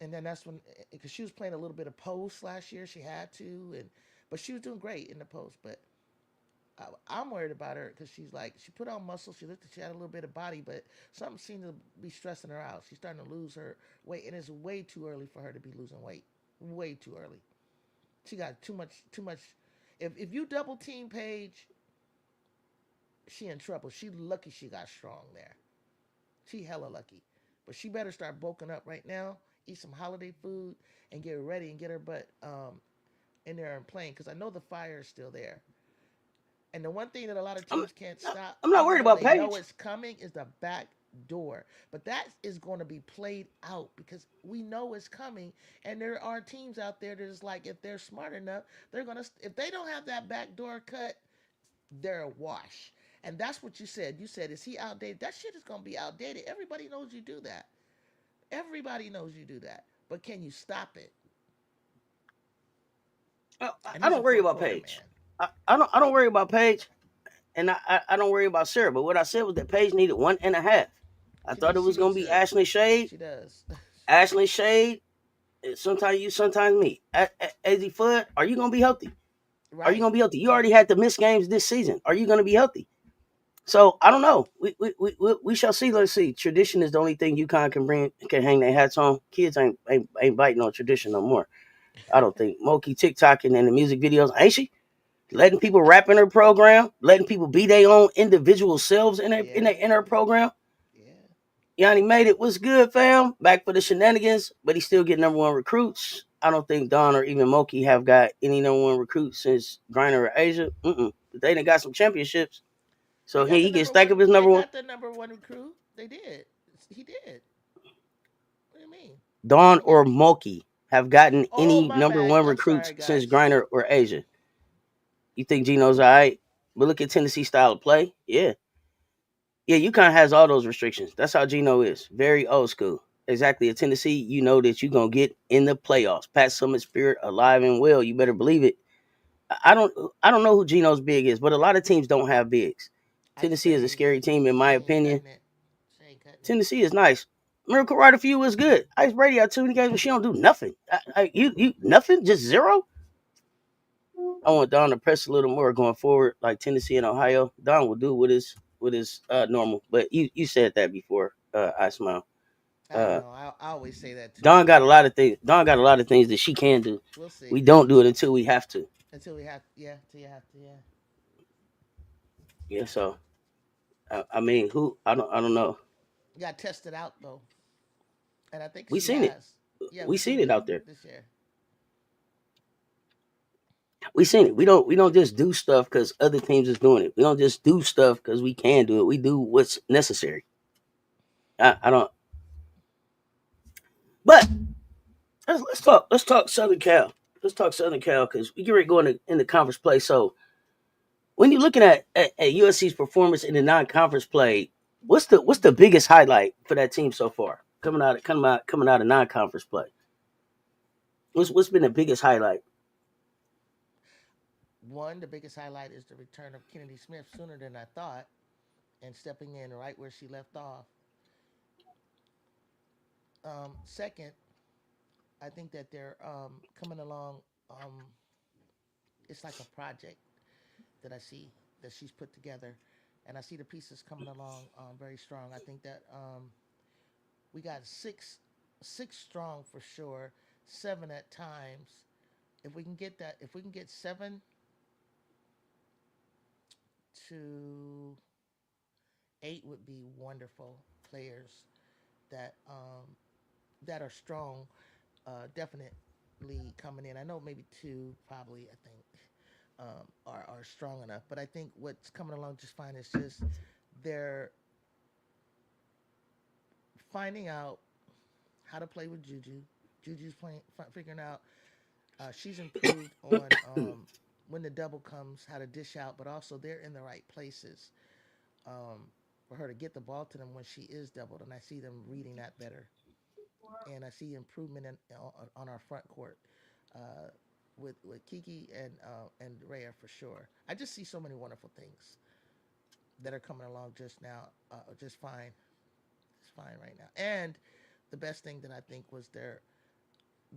[SPEAKER 2] And then that's when because she was playing a little bit of post last year, she had to, and but she was doing great in the post. But I'm worried about her because she's like she put on muscle, she had a little bit of body, but something seemed to be stressing her out. She's starting to lose her weight, and it's way too early for her to be losing weight. Way too early. She got too much. If you double team Paige, she in trouble. She lucky she got strong there. She hella lucky. But she better start bulking up right now, eat some holiday food, and get ready and get her butt in there and playing. Because I know the fire is still there. And the one thing that a lot of
[SPEAKER 1] I'm
[SPEAKER 2] teams can't stop,
[SPEAKER 1] I'm not
[SPEAKER 2] even
[SPEAKER 1] worried
[SPEAKER 2] though
[SPEAKER 1] about
[SPEAKER 2] they know
[SPEAKER 1] Paige.
[SPEAKER 2] it's coming, is the back door. But that is going to be played out because we know it's coming. And there are teams out there that is like, if they're smart enough, they're going to, if they don't have that back door cut, they're a wash. And that's what you said. You said, is he outdated? That shit is going to be outdated. Everybody knows you do that. Everybody knows you do that. But can you stop it?
[SPEAKER 1] I,
[SPEAKER 2] And
[SPEAKER 1] I
[SPEAKER 2] he's a
[SPEAKER 1] don't worry
[SPEAKER 2] pro
[SPEAKER 1] about
[SPEAKER 2] player,
[SPEAKER 1] Paige.
[SPEAKER 2] man.
[SPEAKER 1] I don't worry about Paige, and I don't worry about Sarah. But what I said was that Paige needed 1.5. I thought it
[SPEAKER 2] She
[SPEAKER 1] was gonna
[SPEAKER 2] needs
[SPEAKER 1] be
[SPEAKER 2] to.
[SPEAKER 1] Ashley Shade.
[SPEAKER 2] She does.
[SPEAKER 1] Ashley Shade. Sometimes you, sometimes me. Az Fudd, are you gonna be healthy? Are you
[SPEAKER 2] Right.
[SPEAKER 1] going to be healthy? You already had to miss games this season. Are you going to be healthy? So I don't know. We shall see. Let's see. Tradition is the only thing UConn can hang their hats on. Kids ain't biting on tradition no more. I don't think. Moki TikToking and the music videos, ain't she? Letting people rap in her program, letting people be their own individual selves
[SPEAKER 2] Yeah.
[SPEAKER 1] in her program.
[SPEAKER 2] Yeah.
[SPEAKER 1] Yanni made it. What's good, fam? Back for the shenanigans, but he still get number one recruits. I don't think Don or even Moki have got any number one recruits since Griner or Asia. They done got some championships.
[SPEAKER 2] They
[SPEAKER 1] So
[SPEAKER 2] got the
[SPEAKER 1] he gets
[SPEAKER 2] number
[SPEAKER 1] stacked
[SPEAKER 2] one.
[SPEAKER 1] up his
[SPEAKER 2] They
[SPEAKER 1] number one.
[SPEAKER 2] got the number one recruit. They did. He did. What do you mean?
[SPEAKER 1] Dawn
[SPEAKER 2] He got.
[SPEAKER 1] or Moki have gotten
[SPEAKER 2] Oh,
[SPEAKER 1] any
[SPEAKER 2] my
[SPEAKER 1] number
[SPEAKER 2] bad.
[SPEAKER 1] one
[SPEAKER 2] I'm
[SPEAKER 1] recruits
[SPEAKER 2] sorry,
[SPEAKER 1] since
[SPEAKER 2] guys.
[SPEAKER 1] Griner or Asia. You think Gino's all right? But look at Tennessee style of play. Yeah. Yeah, UConn has all those restrictions. That's how Gino is. Very old school. Exactly. At Tennessee, you know that you're going to get in the playoffs. Pat Summitt's spirit alive and well. You better believe it. I don't know who Gino's big is, but a lot of teams don't have bigs.
[SPEAKER 2] Ice
[SPEAKER 1] Tennessee is a
[SPEAKER 2] Brady's.
[SPEAKER 1] scary team, in my
[SPEAKER 2] She ain't
[SPEAKER 1] opinion.
[SPEAKER 2] cutting it. She ain't cutting it.
[SPEAKER 1] Tennessee is nice. Miracle Rider for you is good. Ice Brady had too many games, but she don't do nothing. You nothing, just zero. I want Don to press a little more going forward, like Tennessee and Ohio. Don will do what is normal, but you said that before. I smile.
[SPEAKER 2] I
[SPEAKER 1] Uh,
[SPEAKER 2] know. I always say that too.
[SPEAKER 1] Don got a lot of things. Don got a lot of things that she can do.
[SPEAKER 2] We'll see.
[SPEAKER 1] We don't do it until we have to.
[SPEAKER 2] Until we have. Yeah. Till you have to. Yeah.
[SPEAKER 1] Yeah. So I mean, who I don't know.
[SPEAKER 2] You got tested out though, and I think
[SPEAKER 1] We
[SPEAKER 2] she
[SPEAKER 1] seen it.
[SPEAKER 2] has. Yeah,
[SPEAKER 1] We
[SPEAKER 2] we
[SPEAKER 1] seen
[SPEAKER 2] seen
[SPEAKER 1] it
[SPEAKER 2] it
[SPEAKER 1] out there.
[SPEAKER 2] this year.
[SPEAKER 1] We seen it. We don't just do stuff because other teams is doing it. We don't just do stuff because we can do it. We do what's necessary. I don't. But let's talk Southern Cal. Let's talk Southern Cal because we get ready to go in the conference play. So when you're looking at USC's performance in the non-conference play, what's the biggest highlight for that team so far coming out of non-conference play? What's been the biggest highlight?
[SPEAKER 2] One, the biggest highlight is the return of Kennedy Smith sooner than I thought, and stepping in right where she left off. Second, I think that they're coming along. Um, it's like a project that I see that she's put together, and I see the pieces coming along very strong. I think that we got six strong for sure, seven at times. If we can get that, if we can get 7 to 8, would be wonderful players that that are strong. Definitely coming in. I know maybe two, probably. I think are strong enough. But I think what's coming along just fine is just they're finding out how to play with Juju. Juju's playing, figuring out. She's improved on when the double comes, how to dish out, but also they're in the right places um, for her to get the ball to them when she is doubled. And I see them reading that better. And I see improvement on our front court uh, with Kiki and Rhea for sure. I just see so many wonderful things that are coming along just now, just fine right now. And the best thing that I think was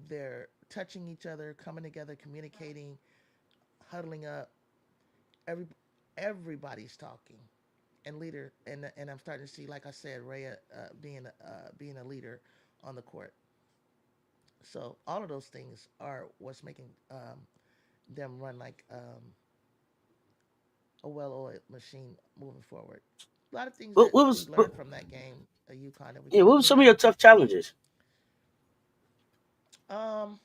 [SPEAKER 2] they're touching each other, coming together, communicating, huddling up. Every everybody's talking and leader, and I'm starting to see, like I said, Rhea being a leader on the court. So all of those things are what's making them run like a well-oiled machine moving forward. A lot of things
[SPEAKER 1] What,
[SPEAKER 2] that
[SPEAKER 1] what
[SPEAKER 2] we
[SPEAKER 1] was what,
[SPEAKER 2] learned from that game, UConn, that we
[SPEAKER 1] yeah?
[SPEAKER 2] can
[SPEAKER 1] What was some
[SPEAKER 2] improve
[SPEAKER 1] of your
[SPEAKER 2] on.
[SPEAKER 1] tough challenges?
[SPEAKER 2] Um,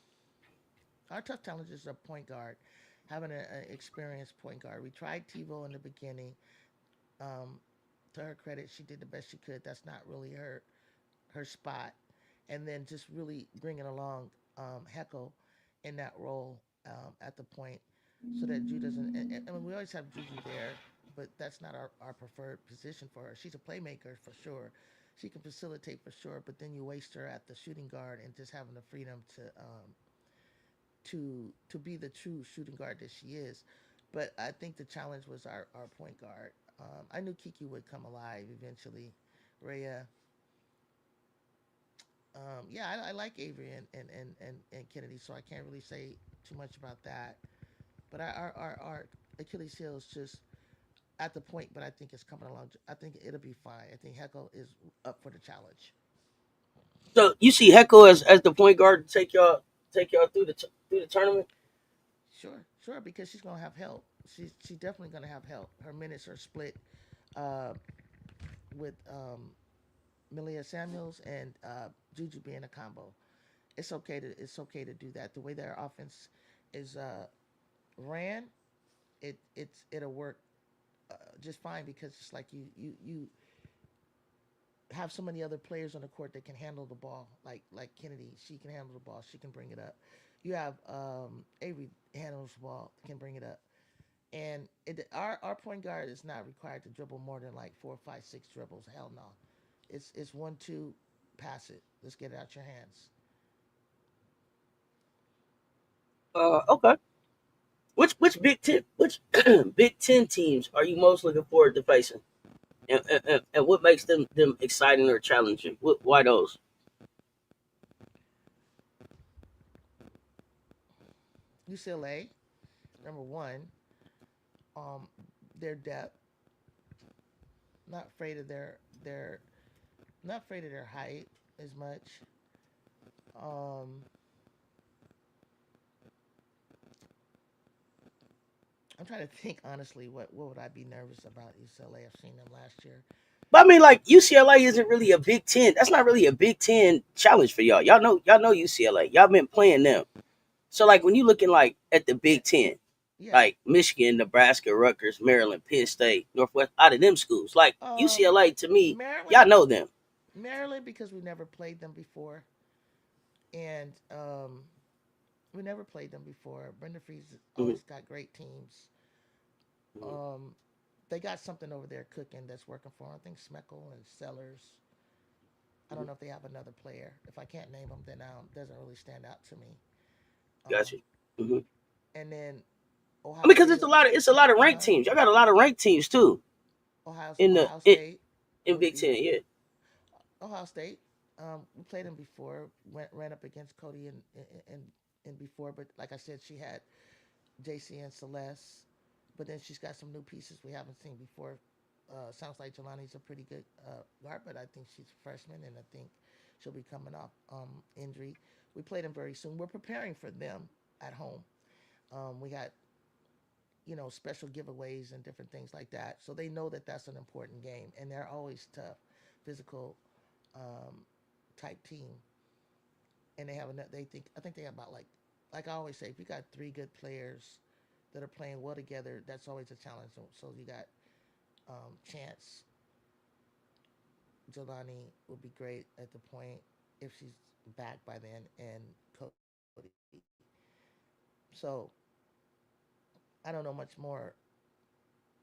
[SPEAKER 2] our tough challenges are point guard, having an experienced point guard. We tried TiVo in the beginning. Um, to her credit, she did the best she could. That's not really her spot. And then just really bringing along Heckle in that role at the point so that Juju doesn't. I mean, we always have Juju there, but that's not our preferred position for her. She's a playmaker for sure. She can facilitate for sure, but then you waste her at the shooting guard and just having the freedom to be the true shooting guard that she is. But I think the challenge was our point guard. I knew Kiki would come alive eventually. Rhea, yeah, I like Avery and Kennedy, so I can't really say too much about that. But our Achilles heel is just at the point, but I think it's coming along. I think it'll be fine. I think Heckle is up for the challenge.
[SPEAKER 1] So you see Heckle as the point guard to take y'all through the tournament.
[SPEAKER 2] Sure, sure, because she's gonna have help. She's definitely gonna have help. Her minutes are split uh, with Melia Samuels and Juju being a combo. It's okay to do that. The way their offense is ran, it'll work just fine because it's like you have so many other players on the court that can handle the ball. Like Kennedy, she can handle the ball. She can bring it up. You have Avery handles the ball, can bring it up. And our point guard is not required to dribble more than like 4, 5, 6 dribbles. Hell no, it's 1, 2, pass it. Let's get it out your hands.
[SPEAKER 1] Okay. Which Big Ten teams are you most looking forward to facing, and what makes them exciting or challenging? Why those?
[SPEAKER 2] UCLA, number one, um, their depth. Not afraid of their not afraid of their height as much. Um, I'm trying to think honestly. What would I be nervous about UCLA? I've seen them last year.
[SPEAKER 1] But I mean, like UCLA isn't really a Big Ten. That's not really a Big Ten challenge for y'all. Y'all know UCLA. Y'all been playing them. So like when you looking like at the
[SPEAKER 2] Yeah,
[SPEAKER 1] Big Ten,
[SPEAKER 2] yeah.
[SPEAKER 1] like Michigan, Nebraska, Rutgers, Maryland, Penn State, Northwest, out of them schools, like
[SPEAKER 2] Um,
[SPEAKER 1] UCLA to me, y'all
[SPEAKER 2] Maryland,
[SPEAKER 1] know them.
[SPEAKER 2] Maryland, because we never played them before, and we never played them before. Brenda Freeze
[SPEAKER 1] Hmm.
[SPEAKER 2] always got great teams. Um, they got something over there cooking that's working for them. I think Smeckle and Sellers. I don't know if they have another player. If I can't name them, then it doesn't really stand out to me. Um,
[SPEAKER 1] Gotcha. Hmm.
[SPEAKER 2] and then
[SPEAKER 1] I
[SPEAKER 2] Ohio
[SPEAKER 1] mean, because
[SPEAKER 2] State.
[SPEAKER 1] it's a lot of
[SPEAKER 2] Uh
[SPEAKER 1] ranked
[SPEAKER 2] huh.
[SPEAKER 1] teams. Y'all got a lot of ranked teams too in the
[SPEAKER 2] Ohio State
[SPEAKER 1] in
[SPEAKER 2] would
[SPEAKER 1] Big
[SPEAKER 2] be
[SPEAKER 1] Ten. Yeah,
[SPEAKER 2] Ohio State. We played them before. Ran up against Cody and before, but like I said, she had JC and Celeste. But then she's got some new pieces we haven't seen before. Sounds like Jelani's a pretty good guard, but I think she's a freshman, and I think she'll be coming off injury. We play them very soon. We're preparing for them at home. We got special giveaways and different things like that, so they know that that's an important game, and they're always tough, physical um, type team. And they have enough. They think I think they have about like I always say, if you got 3 good players that are playing well together, that's always a challenge. So you got Chance. Jelani would be great at the point if she's back by then, and Cody. So I don't know much more.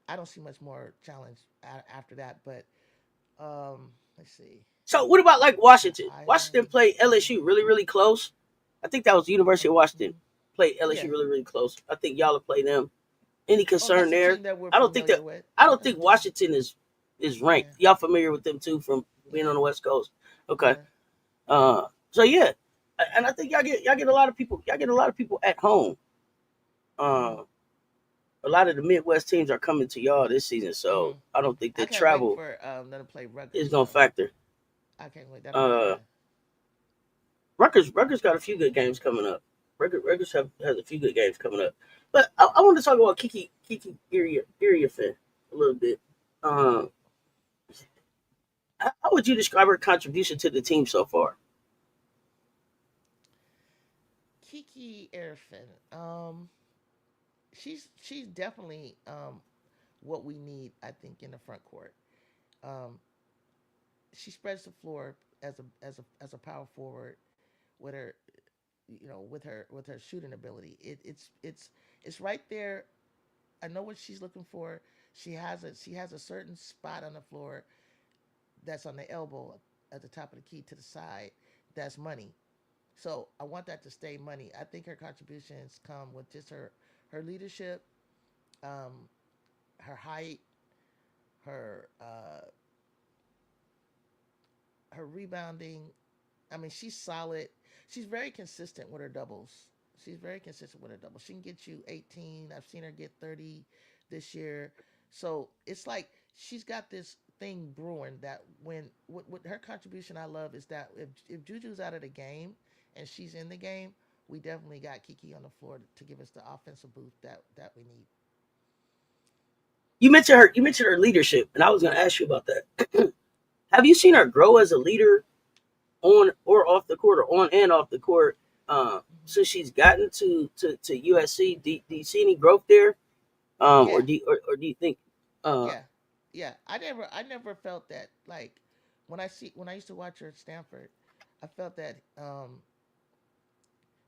[SPEAKER 2] I don't see much more challenge after that. But let's see.
[SPEAKER 1] so what about like
[SPEAKER 2] You got
[SPEAKER 1] Washington? Washington
[SPEAKER 2] Island.
[SPEAKER 1] played LSU really, really close. I think that was the University of Washington.
[SPEAKER 2] Mm-hmm.
[SPEAKER 1] Played
[SPEAKER 2] Yeah.
[SPEAKER 1] LSU really, really close. I think y'all will play them. Any
[SPEAKER 2] Oh,
[SPEAKER 1] concern
[SPEAKER 2] that's a
[SPEAKER 1] there?
[SPEAKER 2] team that we're
[SPEAKER 1] I don't think that
[SPEAKER 2] familiar with.
[SPEAKER 1] I don't
[SPEAKER 2] That's a
[SPEAKER 1] think
[SPEAKER 2] team.
[SPEAKER 1] Washington is ranked.
[SPEAKER 2] Yeah.
[SPEAKER 1] Y'all familiar with them too from being
[SPEAKER 2] Yeah.
[SPEAKER 1] on the West Coast. Okay.
[SPEAKER 2] Yeah.
[SPEAKER 1] So yeah. And I think y'all get a lot of people at home.
[SPEAKER 2] Mm-hmm.
[SPEAKER 1] A lot of the Midwest teams are coming to y'all this season,
[SPEAKER 2] Mm-hmm.
[SPEAKER 1] so I don't think
[SPEAKER 2] I
[SPEAKER 1] the
[SPEAKER 2] can't wait
[SPEAKER 1] travel
[SPEAKER 2] for them to play
[SPEAKER 1] is
[SPEAKER 2] Rutgers
[SPEAKER 1] gonna
[SPEAKER 2] though.
[SPEAKER 1] factor.
[SPEAKER 2] I can't wait. That'll be
[SPEAKER 1] Uh,
[SPEAKER 2] fun.
[SPEAKER 1] Rutgers got a few good games coming up. Rutgers has a few good games coming up. But I want to talk about Kiki Iriafen a little bit. Um, how would you describe her contribution to the team so far?
[SPEAKER 2] Kiki Erfin. She's definitely what we need. I think in the front court. Um, she spreads the floor as a power forward with her with her shooting ability. It's right there. I know what she's looking for. She has a certain spot on the floor that's on the elbow at the top of the key to the side. That's money. So I want that to stay money. I think her contributions come with just her leadership, um, her height, her her rebounding. I mean, she's solid. She's very consistent with her doubles. She's very consistent with her double. She can get you 18. I've seen her get 30 this year. So it's like she's got this thing brewing that when with her contribution, I love is that if Juju's out of the game and she's in the game, we definitely got Kiki on the floor to give us the offensive boost that we need.
[SPEAKER 1] You mentioned her. You mentioned her leadership, and I was going to ask you about that. Have you seen her grow as a leader on or off the court, or on and off the court,
[SPEAKER 2] Hmm.
[SPEAKER 1] since she's gotten to USC? Do you see any growth there,
[SPEAKER 2] Yeah,
[SPEAKER 1] or do you think? Uh,
[SPEAKER 2] yeah, yeah. I never felt that like when I used to watch her at Stanford, I felt that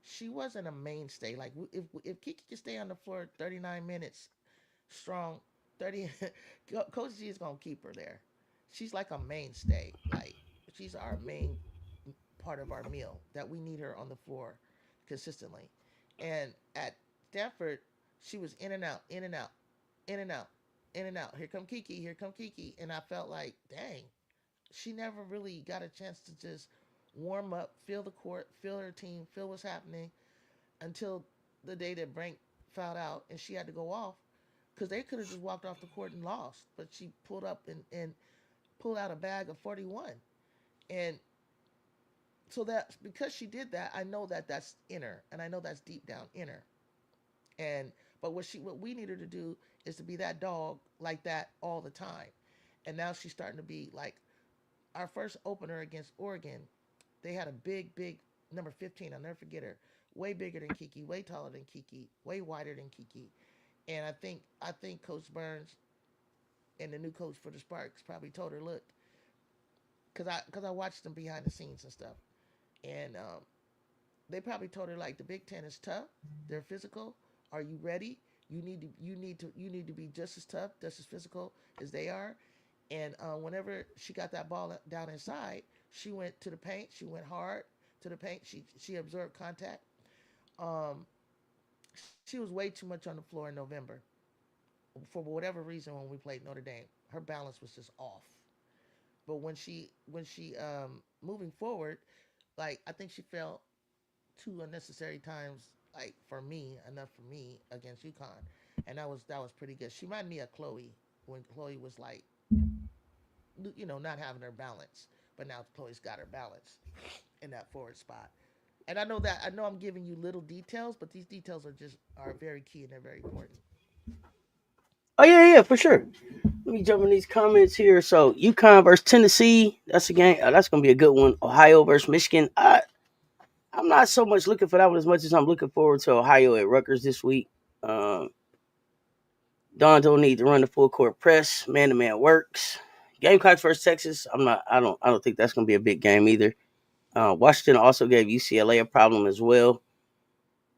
[SPEAKER 2] she wasn't a mainstay. Like if Kiki could stay on the floor 39 minutes strong, 30, Coach G is gonna keep her there. She's like a mainstay. Like she's our main part of our meal that we need her on the floor consistently. And at Stanford, she was in and out, in and out, in and out, in and out. Here come Kiki, here come Kiki, and I felt like, dang, she never really got a chance to just warm up, feel the court, feel her team, feel what's happening until the day that Brink fouled out and she had to go off because they could have just walked off the court and lost. But she pulled up and pulled out a bag of 41. And so that because she did that, I know that that's in her, and I know that's deep down in her. And but what we need her to do is to be that dog like that all the time. And now she's starting to be like our first opener against Oregon. They had a big number 15. I'll never forget her. Way bigger than Kiki, way taller than Kiki, way wider than Kiki. And I think Coach Burns and the new coach for the Sparks probably told her, look, because I watched them behind the scenes and stuff, and they probably told her like the Big Ten is tough, they're physical. Are you ready? You need to be just as tough, just as physical as they are. And whenever she got that ball down inside, she went to the paint. She went hard to the paint. She absorbed contact. Um, she was way too much on the floor in November for whatever reason when we played Notre Dame. Her balance was just off. But when she moving forward, like I think she fell two unnecessary times, like for me, enough for me against UConn, and that was pretty good. She reminded me of Chloe when Chloe was like, not having her balance, but now Chloe's got her balance in that forward spot. And I know I'm giving you little details, but these details are very key and they're very important.
[SPEAKER 1] oh yeah, yeah, for sure. Let me jump in these comments here. So UConn versus Tennessee. That's a game. That's gonna be a good one. Ohio versus Michigan. I'm not so much looking for that one as much as I'm looking forward to Ohio at Rutgers this week. Um, Don don't need to run the full court press. Man to man works. Gamecocks versus Texas. I'm not. I don't think that's gonna be a big game either. Washington also gave UCLA a problem as well.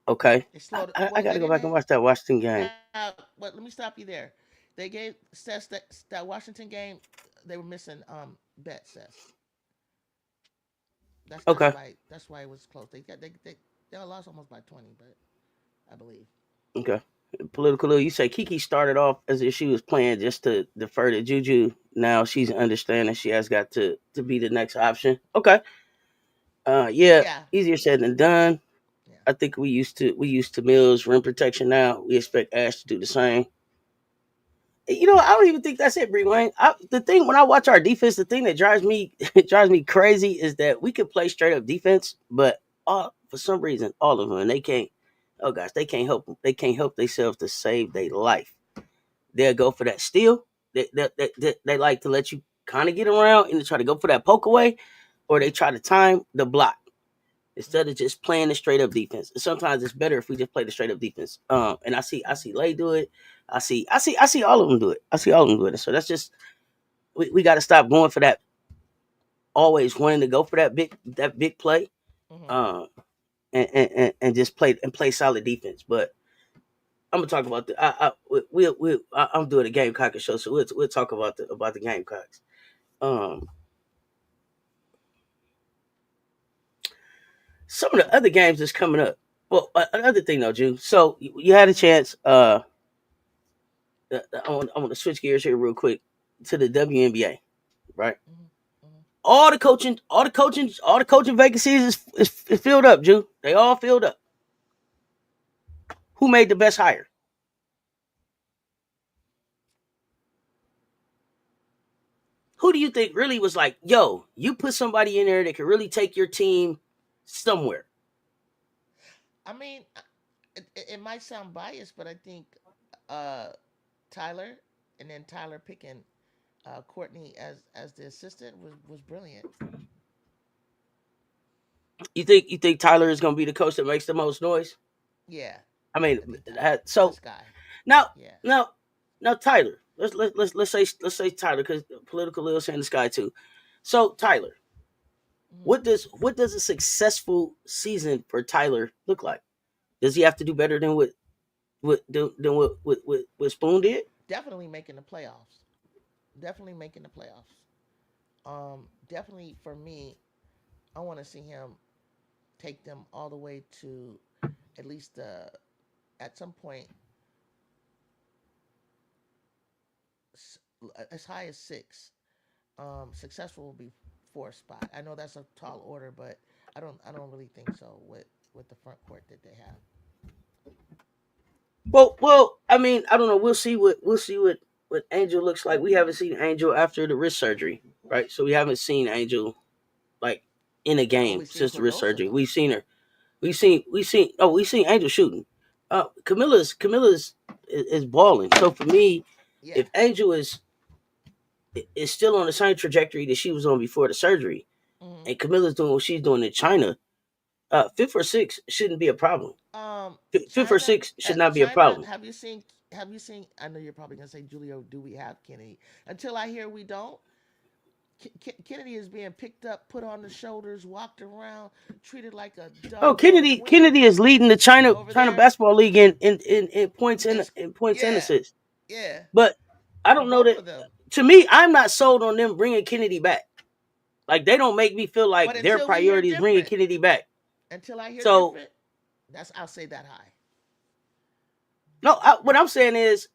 [SPEAKER 1] Okay,
[SPEAKER 2] They slowed.
[SPEAKER 1] I
[SPEAKER 2] Well,
[SPEAKER 1] got
[SPEAKER 2] they
[SPEAKER 1] to go
[SPEAKER 2] didn't
[SPEAKER 1] back and watch that Washington game.
[SPEAKER 2] have. But let me stop you there. They gave Sess that Washington game. They were missing bet Sess. That's that's
[SPEAKER 1] Okay,
[SPEAKER 2] why that's why it was close. They lost almost by 20, but I believe.
[SPEAKER 1] okay. Political. You say Kiki started off as if she was playing just to defer to Juju. Now she's understanding she has got to be the next option. Okay. Yeah,
[SPEAKER 2] Yeah,
[SPEAKER 1] easier said than done.
[SPEAKER 2] yeah.
[SPEAKER 1] I think we used to Mills rim protection now. We expect Ash to do the same. I don't even think that's it, Bree Wayne. The thing when I watch our defense, the thing that drives me it drives me crazy is that we can play straight up defense, but for some reason, all of them and they can't. Oh gosh, they can't help. They can't help themselves to save their life. They'll go for that steal. They like to let you kind of get around and they try to go for that poke away, or they try to time the block instead of just playing the straight up defense. And sometimes it's better if we just play the straight up defense. And I see Lay do it. I see all of them do it. I see all of them do it. So that's just we got to stop going for that. Always wanting to go for that big play.
[SPEAKER 2] Hmm.
[SPEAKER 1] Um, and just play solid defense. But I'm gonna talk about the. I'm doing a Gamecock show, so we'll talk about the Gamecocks. Um, some of the other games that's coming up. Well, another thing though, Drew. So you had a
[SPEAKER 2] Hmm.
[SPEAKER 1] chance. I want to switch gears here real quick to the WNBA. Right.
[SPEAKER 2] Hmm. Hmm.
[SPEAKER 1] All the coaching vacancies is filled up, Drew. They all filled up. Who made the best hire? Who do you think really was like, yo, you put somebody in there that could really take your team somewhere?
[SPEAKER 2] I mean, it might sound biased, but I think uh, Tyler, and then Tyler picking Courtney as the assistant was brilliant.
[SPEAKER 1] You think Tyler is going to be the coach that makes the most noise?
[SPEAKER 2] Yeah,
[SPEAKER 1] I mean,
[SPEAKER 2] I think Tyler.
[SPEAKER 1] so
[SPEAKER 2] This guy.
[SPEAKER 1] now,
[SPEAKER 2] Yeah.
[SPEAKER 1] now, now, Tyler. Let's say Tyler because political ills in the sky too. So Tyler,
[SPEAKER 2] Mm.
[SPEAKER 1] what does a successful season for Tyler look like? Does he have to do better than what Spoon did?
[SPEAKER 2] Definitely making the playoffs. Definitely making the playoffs. Definitely for me, I want to see him take them all the way to at least at some point as high as six. Successful will be fourth spot. I know that's a tall order, but I don't really think so with the front court that they have.
[SPEAKER 1] Well, I mean, I don't know. We'll see what Angel looks like. We haven't seen Angel after the wrist surgery, right? So we haven't seen Angel like in a
[SPEAKER 2] Oh,
[SPEAKER 1] game
[SPEAKER 2] we've seen
[SPEAKER 1] since the wrist
[SPEAKER 2] Cordosa
[SPEAKER 1] surgery.
[SPEAKER 2] though.
[SPEAKER 1] We've seen her. We seen Angel shooting. Camilla's is balling. So for me,
[SPEAKER 2] Yeah.
[SPEAKER 1] if Angel is still on the same trajectory that she was on before the surgery,
[SPEAKER 2] Hmm.
[SPEAKER 1] and Camilla's doing what she's doing in China, fifth or sixth shouldn't be a problem. Fifth or
[SPEAKER 2] China,
[SPEAKER 1] sixth should not be a
[SPEAKER 2] China.
[SPEAKER 1] problem.
[SPEAKER 2] Have you seen? I know you're probably gonna say, Julio, do we have Kennedy? Until I hear we don't. Kennedy is being picked up, put on the shoulders, walked around, treated like a
[SPEAKER 1] Oh,
[SPEAKER 2] doggone
[SPEAKER 1] Kennedy
[SPEAKER 2] queen
[SPEAKER 1] Kennedy is leading the China
[SPEAKER 2] over
[SPEAKER 1] China
[SPEAKER 2] there.
[SPEAKER 1] basketball league in points and
[SPEAKER 2] It's
[SPEAKER 1] in points and
[SPEAKER 2] yeah,
[SPEAKER 1] assists.
[SPEAKER 2] yeah,
[SPEAKER 1] But I don't know
[SPEAKER 2] both
[SPEAKER 1] that.
[SPEAKER 2] of them.
[SPEAKER 1] To me, I'm not sold on them bringing Kennedy back. Like they don't make me feel
[SPEAKER 2] But
[SPEAKER 1] like their
[SPEAKER 2] until we hear
[SPEAKER 1] priority is bringing
[SPEAKER 2] different,
[SPEAKER 1] Kennedy back.
[SPEAKER 2] until I hear
[SPEAKER 1] So
[SPEAKER 2] different, I'll say that high.
[SPEAKER 1] no, what I'm saying is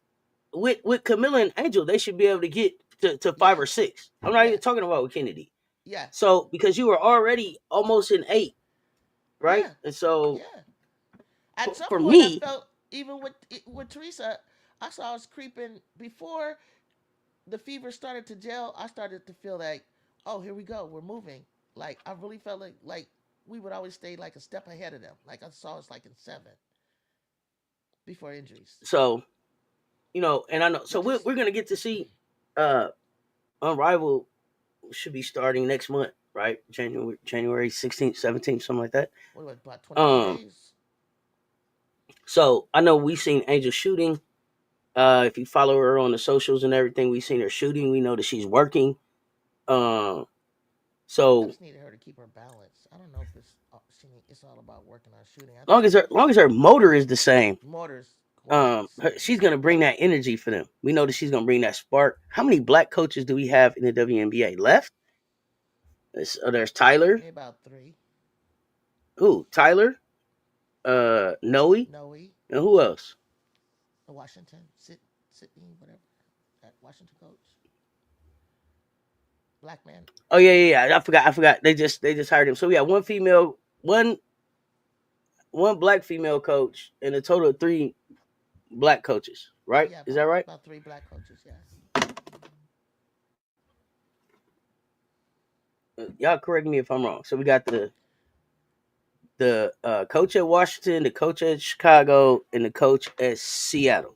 [SPEAKER 1] with Camilla and Angel, they should be able to get to five
[SPEAKER 2] Yeah,
[SPEAKER 1] or six. I'm not
[SPEAKER 2] yeah,
[SPEAKER 1] even talking about with Kennedy.
[SPEAKER 2] yeah,
[SPEAKER 1] So because you were already almost in eight, right?
[SPEAKER 2] yeah,
[SPEAKER 1] And so
[SPEAKER 2] yeah. At some
[SPEAKER 1] for
[SPEAKER 2] point, I
[SPEAKER 1] me,
[SPEAKER 2] felt even with Teresa, I saw us creeping before the fever started to gel. I started to feel like, oh, here we go, we're moving. Like I really felt like we would always stay like a step ahead of them. Like I saw us like in seven before injuries.
[SPEAKER 1] so and I know. So
[SPEAKER 2] But
[SPEAKER 1] we're,
[SPEAKER 2] this,
[SPEAKER 1] we're gonna get to see uh Unrivaled should be starting next month, right? January 16th, 17th, something like that.
[SPEAKER 2] what was it, about 22
[SPEAKER 1] Um,
[SPEAKER 2] days?
[SPEAKER 1] so I know we've seen Angel shooting. If you follow her on the socials and everything, we've seen her shooting. We know that she's working. Um,
[SPEAKER 2] I
[SPEAKER 1] so
[SPEAKER 2] just needed her to keep her balance. I don't know if it's all about working on shooting. I
[SPEAKER 1] long
[SPEAKER 2] think
[SPEAKER 1] as her motor is the same,
[SPEAKER 2] Mortar's going to be the same.
[SPEAKER 1] she's gonna bring that energy for them. We know that she's gonna bring that spark. How many black coaches do we have in the WNBA left? There's Tyler.
[SPEAKER 2] Maybe about three.
[SPEAKER 1] Who? Tyler. Noe. And
[SPEAKER 2] Noe,
[SPEAKER 1] who else?
[SPEAKER 2] Washington, Sydney, whatever. That Washington coach, black man.
[SPEAKER 1] Oh yeah. I forgot. They just hired him. So we have one female, one black female coach, and a total of three black coaches. Right?
[SPEAKER 2] Yeah,
[SPEAKER 1] Is that
[SPEAKER 2] about
[SPEAKER 1] right?
[SPEAKER 2] about three black coaches. Yeah.
[SPEAKER 1] Y'all correct me if I'm wrong. So we got the coach at Washington, the coach at Chicago, and the coach at Seattle.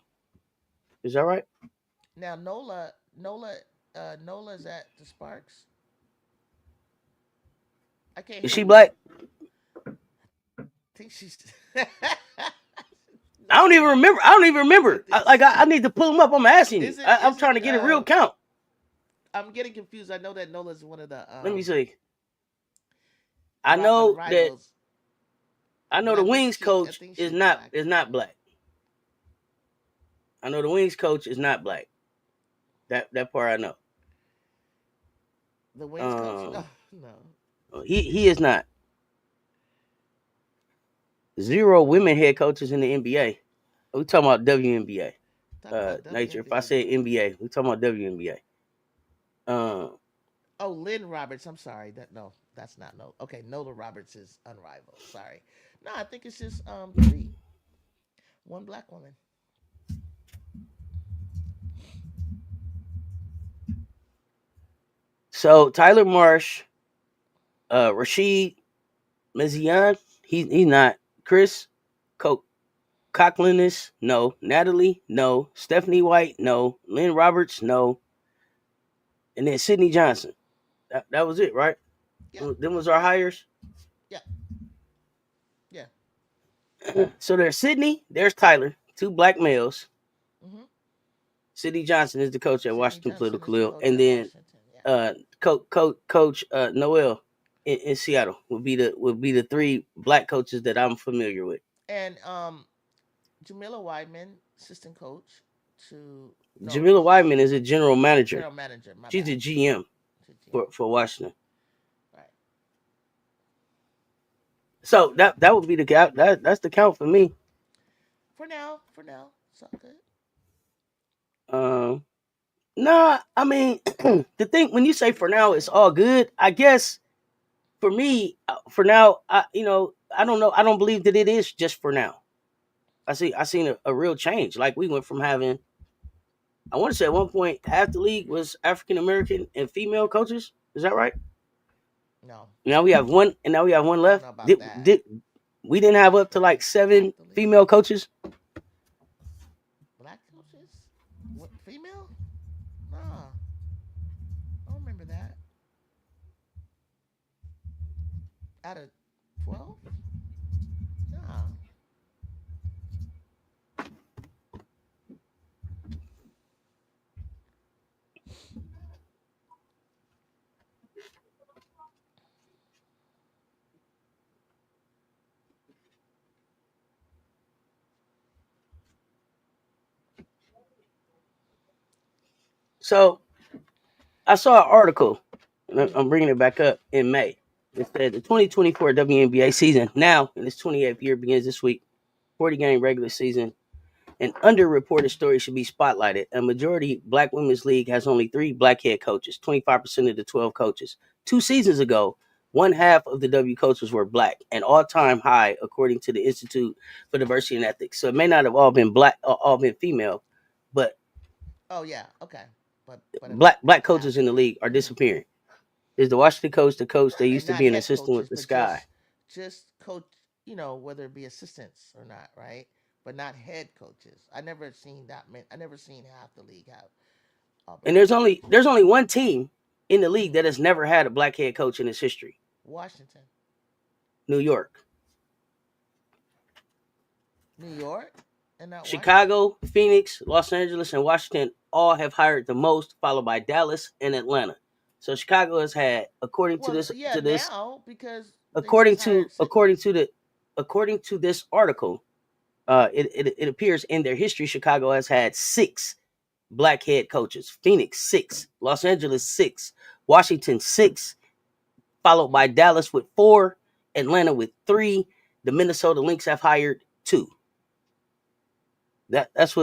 [SPEAKER 1] Is that right?
[SPEAKER 2] Now Nola's at the Sparks. I can't
[SPEAKER 1] Is
[SPEAKER 2] hear
[SPEAKER 1] she
[SPEAKER 2] you.
[SPEAKER 1] black?
[SPEAKER 2] I think she's
[SPEAKER 1] I don't
[SPEAKER 2] no.
[SPEAKER 1] even remember. I don't even
[SPEAKER 2] I
[SPEAKER 1] remember.
[SPEAKER 2] think
[SPEAKER 1] I need to pull them up. I'm asking you.
[SPEAKER 2] is it
[SPEAKER 1] I'm
[SPEAKER 2] is
[SPEAKER 1] trying to
[SPEAKER 2] it
[SPEAKER 1] get a real count.
[SPEAKER 2] I'm getting confused. I know that Nola's one of
[SPEAKER 1] Let me see. I know that
[SPEAKER 2] unrivals,
[SPEAKER 1] I know
[SPEAKER 2] but
[SPEAKER 1] the Wings
[SPEAKER 2] I
[SPEAKER 1] coach
[SPEAKER 2] think
[SPEAKER 1] is
[SPEAKER 2] she's
[SPEAKER 1] not
[SPEAKER 2] black.
[SPEAKER 1] is not black. I know the Wings coach is not black. That part I know.
[SPEAKER 2] The Wings coach? No,
[SPEAKER 1] Um,
[SPEAKER 2] no.
[SPEAKER 1] he is not. Zero women head coaches in the NBA. We talking about WNBA.
[SPEAKER 2] Talking about
[SPEAKER 1] Nature. If I
[SPEAKER 2] WNBA.
[SPEAKER 1] said NBA, we talking about WNBA.
[SPEAKER 2] Oh, Lynn Roberts. I'm sorry. That's not no. Okay, Nola Roberts is unrivaled. Sorry. No, I think it's just three. One black woman.
[SPEAKER 1] So Tyler Marsh, Rashid Mezian, he's not. Chris Co- Cocklinis, no. Natalie, no. Stephanie White, no. Lynn Roberts, no. And then Sydney Johnson. That was it, right?
[SPEAKER 2] Yeah,
[SPEAKER 1] Them was our hires.
[SPEAKER 2] yeah, yeah.
[SPEAKER 1] So there's Sydney, there's Tyler, two black males.
[SPEAKER 2] Mm-hmm.
[SPEAKER 1] Sydney Johnson is the coach at
[SPEAKER 2] Sydney
[SPEAKER 1] Washington
[SPEAKER 2] Johnson is
[SPEAKER 1] Political
[SPEAKER 2] the
[SPEAKER 1] Ill,
[SPEAKER 2] coach
[SPEAKER 1] and
[SPEAKER 2] at
[SPEAKER 1] then
[SPEAKER 2] Washington. Yeah.
[SPEAKER 1] Coach Noel in Seattle would be the three black coaches that I'm familiar with.
[SPEAKER 2] And Jamila Weidman, assistant coach to no,
[SPEAKER 1] Jamila Wyman is a general manager.
[SPEAKER 2] general manager. My
[SPEAKER 1] She's
[SPEAKER 2] bad.
[SPEAKER 1] a GM
[SPEAKER 2] To GM.
[SPEAKER 1] for Washington.
[SPEAKER 2] Right.
[SPEAKER 1] So that would be the count. That's the count for me.
[SPEAKER 2] For now, it's all good.
[SPEAKER 1] Um, nah, I mean the thing when you say for now it's all good. I guess for me, for now, I don't know. I don't believe that it is just for now. I seen a real change. Like we went from having, I want to say at one point half the league was African American and female coaches. Is that right?
[SPEAKER 2] No,
[SPEAKER 1] Now we have one, and now we have one
[SPEAKER 2] I don't
[SPEAKER 1] left.
[SPEAKER 2] know about
[SPEAKER 1] Did
[SPEAKER 2] that.
[SPEAKER 1] did we didn't have up to like
[SPEAKER 2] Half
[SPEAKER 1] seven
[SPEAKER 2] the league.
[SPEAKER 1] female coaches?
[SPEAKER 2] Black coaches? What female? Nah, I don't remember that. Out of 12? Nah.
[SPEAKER 1] So I saw an article, and
[SPEAKER 2] Mm-hmm.
[SPEAKER 1] I'm bringing it back up in May. It said the 2024 WNBA season, now in its 28th year, begins this week. 40-game regular season. An underreported story should be spotlighted. A majority black women's league has only three black head coaches, 25% of the 12 coaches. 2 seasons ago, one half of the W coaches were black, an all-time high according to the Institute for Diversity and Ethics. So it may not have all been black, all been female, but
[SPEAKER 2] Oh yeah, okay. But
[SPEAKER 1] black
[SPEAKER 2] half.
[SPEAKER 1] coaches in the league are
[SPEAKER 2] Mm-hmm.
[SPEAKER 1] disappearing. Is the Washington coach the coach that
[SPEAKER 2] And
[SPEAKER 1] used to
[SPEAKER 2] not
[SPEAKER 1] be an
[SPEAKER 2] head
[SPEAKER 1] assistant with
[SPEAKER 2] coaches,
[SPEAKER 1] the
[SPEAKER 2] but
[SPEAKER 1] Sky?
[SPEAKER 2] just coach. Whether it be assistants or not, right? But not head coaches. I never seen that. I never seen half the league have
[SPEAKER 1] And
[SPEAKER 2] black coaches.
[SPEAKER 1] there's only one team in the league
[SPEAKER 2] Mm-hmm.
[SPEAKER 1] that has never had a black head coach in its history.
[SPEAKER 2] Washington,
[SPEAKER 1] New York.
[SPEAKER 2] New York, and not Washington.
[SPEAKER 1] Chicago, Phoenix, Los Angeles, and Washington all have hired the most, followed by Dallas and Atlanta. So Chicago has had, according to
[SPEAKER 2] Well,
[SPEAKER 1] this,
[SPEAKER 2] yeah, now because they
[SPEAKER 1] according
[SPEAKER 2] just
[SPEAKER 1] to
[SPEAKER 2] hired Cynthia.
[SPEAKER 1] according to this article, it appears in their history Chicago has had six black head coaches. Phoenix six, Los Angeles six, Washington six, followed by Dallas with four, Atlanta with three. The Minnesota Lynx have hired two. That's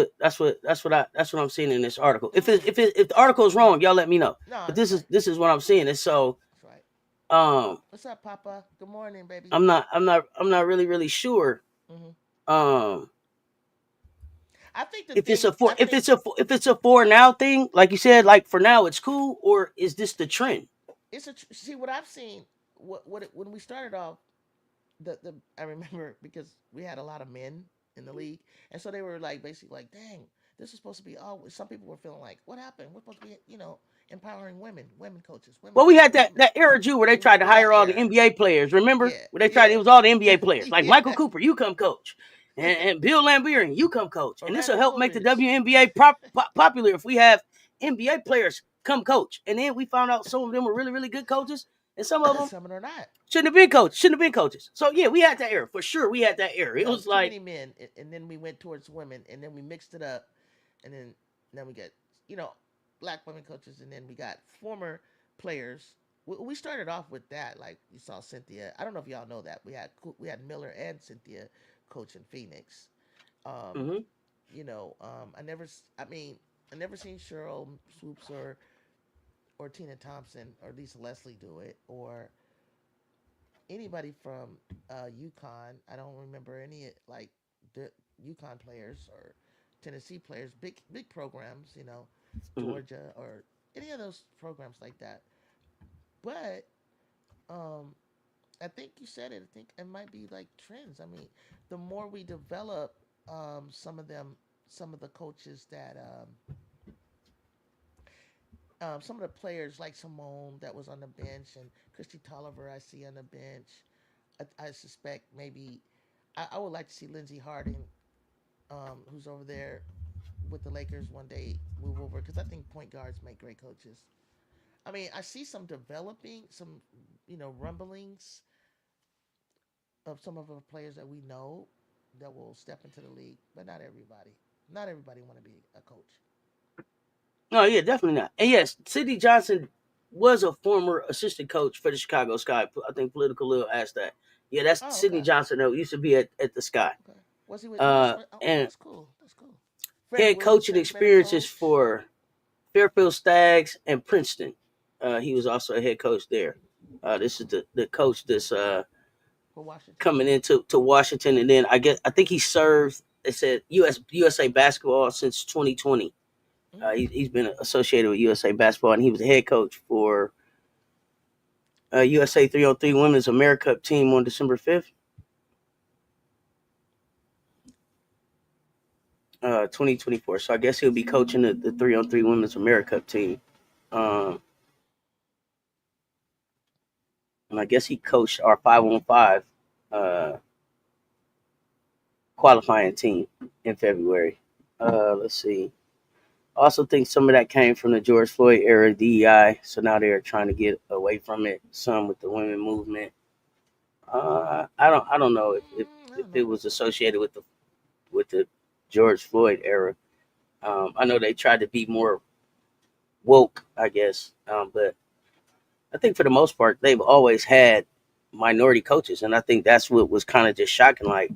[SPEAKER 1] what I'm seeing in this article. If the article is wrong, y'all let me know.
[SPEAKER 2] No,
[SPEAKER 1] But
[SPEAKER 2] that's right.
[SPEAKER 1] this is what I'm seeing. And so
[SPEAKER 2] That's right.
[SPEAKER 1] um
[SPEAKER 2] What's up, Papa? Good morning, baby.
[SPEAKER 1] I'm not really sure
[SPEAKER 2] Hmm.
[SPEAKER 1] um
[SPEAKER 2] I think the
[SPEAKER 1] if it's
[SPEAKER 2] thing.
[SPEAKER 1] a for
[SPEAKER 2] I think
[SPEAKER 1] if it's a for now thing, like you said, like for now it's cool, or is this the trend?
[SPEAKER 2] it's a see what I've seen. When we started off, the I remember because we had a lot of men in the league, and so they were like basically like, "Dang, this is supposed to be all." Some people were feeling like, "What happened? We're supposed to be, empowering women coaches, women
[SPEAKER 1] Well, we
[SPEAKER 2] coaches,
[SPEAKER 1] had
[SPEAKER 2] women."
[SPEAKER 1] that era, Jew, where they tried to
[SPEAKER 2] That
[SPEAKER 1] hire all the
[SPEAKER 2] era,
[SPEAKER 1] NBA players. Remember?
[SPEAKER 2] yeah,
[SPEAKER 1] Where they tried,
[SPEAKER 2] yeah,
[SPEAKER 1] it was all the NBA players. Like
[SPEAKER 2] yeah.
[SPEAKER 1] Michael Cooper, you come coach. And Bill Lambier, you come coach. And this will
[SPEAKER 2] Orlando
[SPEAKER 1] help make the
[SPEAKER 2] Boomers.
[SPEAKER 1] WNBA popular if we have NBA players come coach. And then we found out some of them were really, really good coaches. And some of them
[SPEAKER 2] Some are not.
[SPEAKER 1] shouldn't have been coaches. So, yeah, we had that era. For sure, we had that era. It
[SPEAKER 2] No,
[SPEAKER 1] was
[SPEAKER 2] too
[SPEAKER 1] like,
[SPEAKER 2] many men, and then we went towards women, and then we mixed it up, and then we got you know black women coaches, and then we got former players. We started off with that, like you saw Cynthia. I don't know if y'all know that we had Miller and Cynthia coach in Phoenix. Um,
[SPEAKER 1] mm-hmm.
[SPEAKER 2] I mean, I never seen Cheryl Swoops or Tina Thompson or Lisa Leslie do it, or anybody from UConn. I don't remember any like UConn players or Tennessee players, big programs,
[SPEAKER 1] Hmm.
[SPEAKER 2] Georgia or any of those programs like that. But um, I think you said it. I think it might be like trends. I mean, the more we develop some of them, some of the coaches that some of the players like Simone that was on the bench and Christy Tolliver I see on the bench. I suspect maybe I would like to see Lindsey Harden, who's over there with the Lakers one day, move over because I think point guards make great coaches. I mean, I see some developing, some rumblings of some of the players that we know that will step into the league, but not everybody. Not everybody want to be a coach.
[SPEAKER 1] No, yeah, definitely not. And yes, Sidney Johnson was a former assistant coach for the Chicago Sky. I think Political Lil asked that. Yeah, that's
[SPEAKER 2] Oh,
[SPEAKER 1] Sidney
[SPEAKER 2] okay,
[SPEAKER 1] Johnson, though. Used to be at the Sky.
[SPEAKER 2] okay. Was he with? He was. Okay,
[SPEAKER 1] And
[SPEAKER 2] that's cool. That's cool. Fred
[SPEAKER 1] head coaching
[SPEAKER 2] Williamson been a
[SPEAKER 1] experiences
[SPEAKER 2] coach
[SPEAKER 1] for Fairfield Stags and Princeton. He was also a head coach there. This is the coach that's
[SPEAKER 2] for Washington.
[SPEAKER 1] coming into to Washington, and then I think he served. They said USA basketball since 2020.
[SPEAKER 2] Mm,
[SPEAKER 1] He's been associated with USA basketball, and he was the head coach for USA 303 Women's America Cup team on December 5th, 2024. So I guess he'll be coaching the 303 Women's America Cup team. Um, and I guess he coached our 5-on-5 uh, qualifying team in February. Let's see. I also think some of that came from the George Floyd era DEI. So now they're trying to get away from it. Some with the women movement. I don't know
[SPEAKER 2] I
[SPEAKER 1] if
[SPEAKER 2] don't
[SPEAKER 1] it
[SPEAKER 2] know
[SPEAKER 1] was
[SPEAKER 2] about that.
[SPEAKER 1] associated with the George Floyd era. I know they tried to be more woke, I guess, but I think for the most part they've always had minority coaches, and I think that's what was kind of just shocking. Like